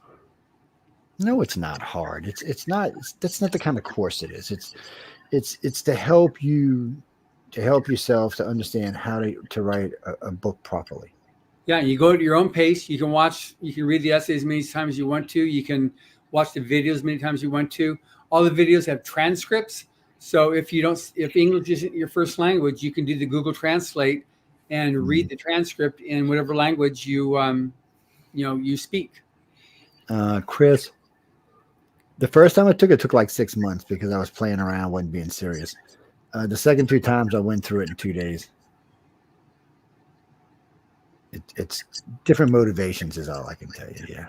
No, it's not hard. That's not the kind of course it is. It's to help yourself to understand how to write a book properly. Yeah, you go at your own pace. You can read the essays as many times as you want to. You can watch the videos many times you want to. All the videos have transcripts. So if English isn't your first language, you can do the Google Translate and read the transcript in whatever language you speak. Chris, the first time it took like 6 months because I was playing around, wasn't being serious. The second 2 times I went through it in 2 days. It's different motivations is all I can tell you. Yeah.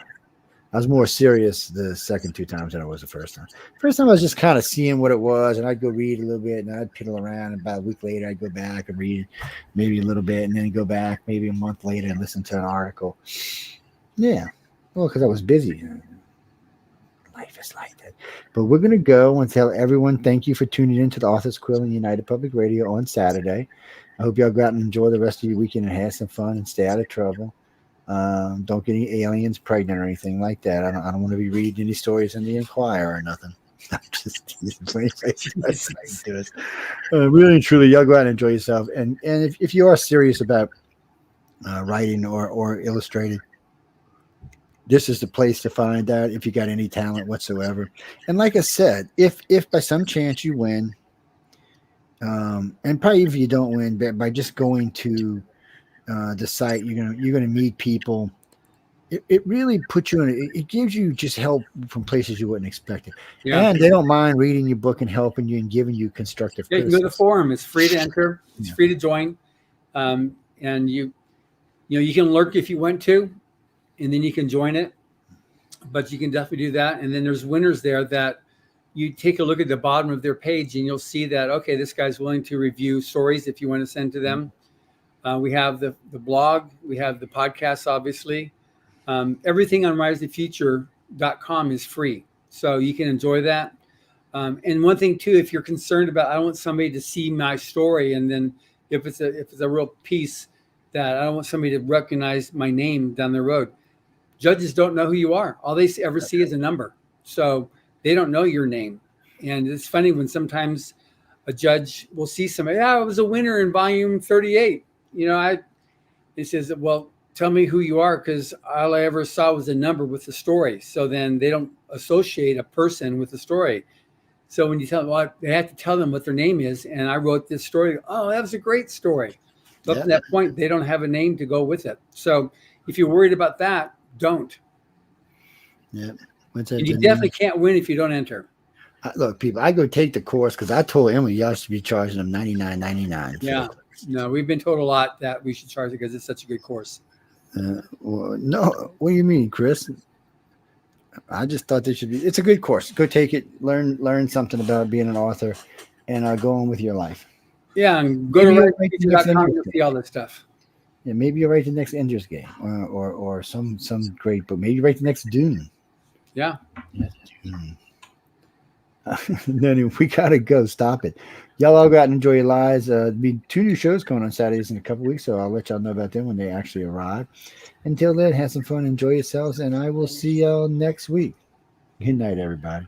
I was more serious the second 2 times than I was the first time. First time I was just kind of seeing what it was, and I'd go read a little bit, and I'd piddle around. And about a week later, I'd go back and read maybe a little bit, and then go back maybe a month later and listen to an article. Yeah, well, because I was busy. Life is like that. But we're going to go and tell everyone thank you for tuning in to the Authors Quill and United Public Radio on Saturday. I hope y'all go out and enjoy the rest of your weekend and have some fun and stay out of trouble. Don't get any aliens pregnant or anything like that. I don't want to be reading any stories in the Inquirer or nothing. I'm just really and truly, y'all go out and enjoy yourself. And if you are serious about writing or illustrating, this is the place to find out if you got any talent whatsoever. And like I said, if by some chance you win, and probably if you don't win, by just going to the site, you're gonna meet people it really puts you in. It gives you just help from places you wouldn't expect it, Yeah. and they don't mind reading your book and helping you and giving you constructive Yeah, you can go to the criticism. forum. It's free to enter. It's Yeah. free to join. And you can lurk if you want to, and then you can join it. But you can definitely do that. And then there's winners there that you take a look at the bottom of their page and you'll see that, okay, this guy's willing to review stories if you want to send to them. We have the blog. We have the podcast, obviously. Everything on risethefuture.com is free. So you can enjoy that. And one thing, too, if you're concerned about, I don't want somebody to see my story. And then if it's a real piece that I don't want somebody to recognize my name down the road. Judges don't know who you are. All they ever see is a number. So they don't know your name. And it's funny when sometimes a judge will see somebody, I was a winner in volume 38. It says, well, tell me who you are, because all I ever saw was a number with the story. So then they don't associate a person with the story. So when you tell them, well, they have to tell them what their name is. And I wrote this story. Oh, that was a great story. But up to that point, they don't have a name to go with it. So if you're worried about that, don't. Yeah. And you definitely can't win if you don't enter. Look, people, I go take the course because I told Emily y'all should be charging them $99.99. Yeah. No, we've been told a lot that we should charge it because it's such a good course. Well, no, what do you mean, Chris? I just thought this should be. It's a good course. Go take it. Learn something about being an author, and go on with your life. Yeah, and go to risethefuture.com and see all this stuff. Yeah, maybe you'll write the next Ender's Game, or some great book. Maybe you write the next Dune. Yeah. Then we gotta go. Stop it. Y'all all go out and enjoy your lives. There'll be 2 new shows coming on Saturdays in a couple weeks, so I'll let y'all know about them when they actually arrive. Until then, have some fun, enjoy yourselves, and I will see y'all next week. Good night, everybody.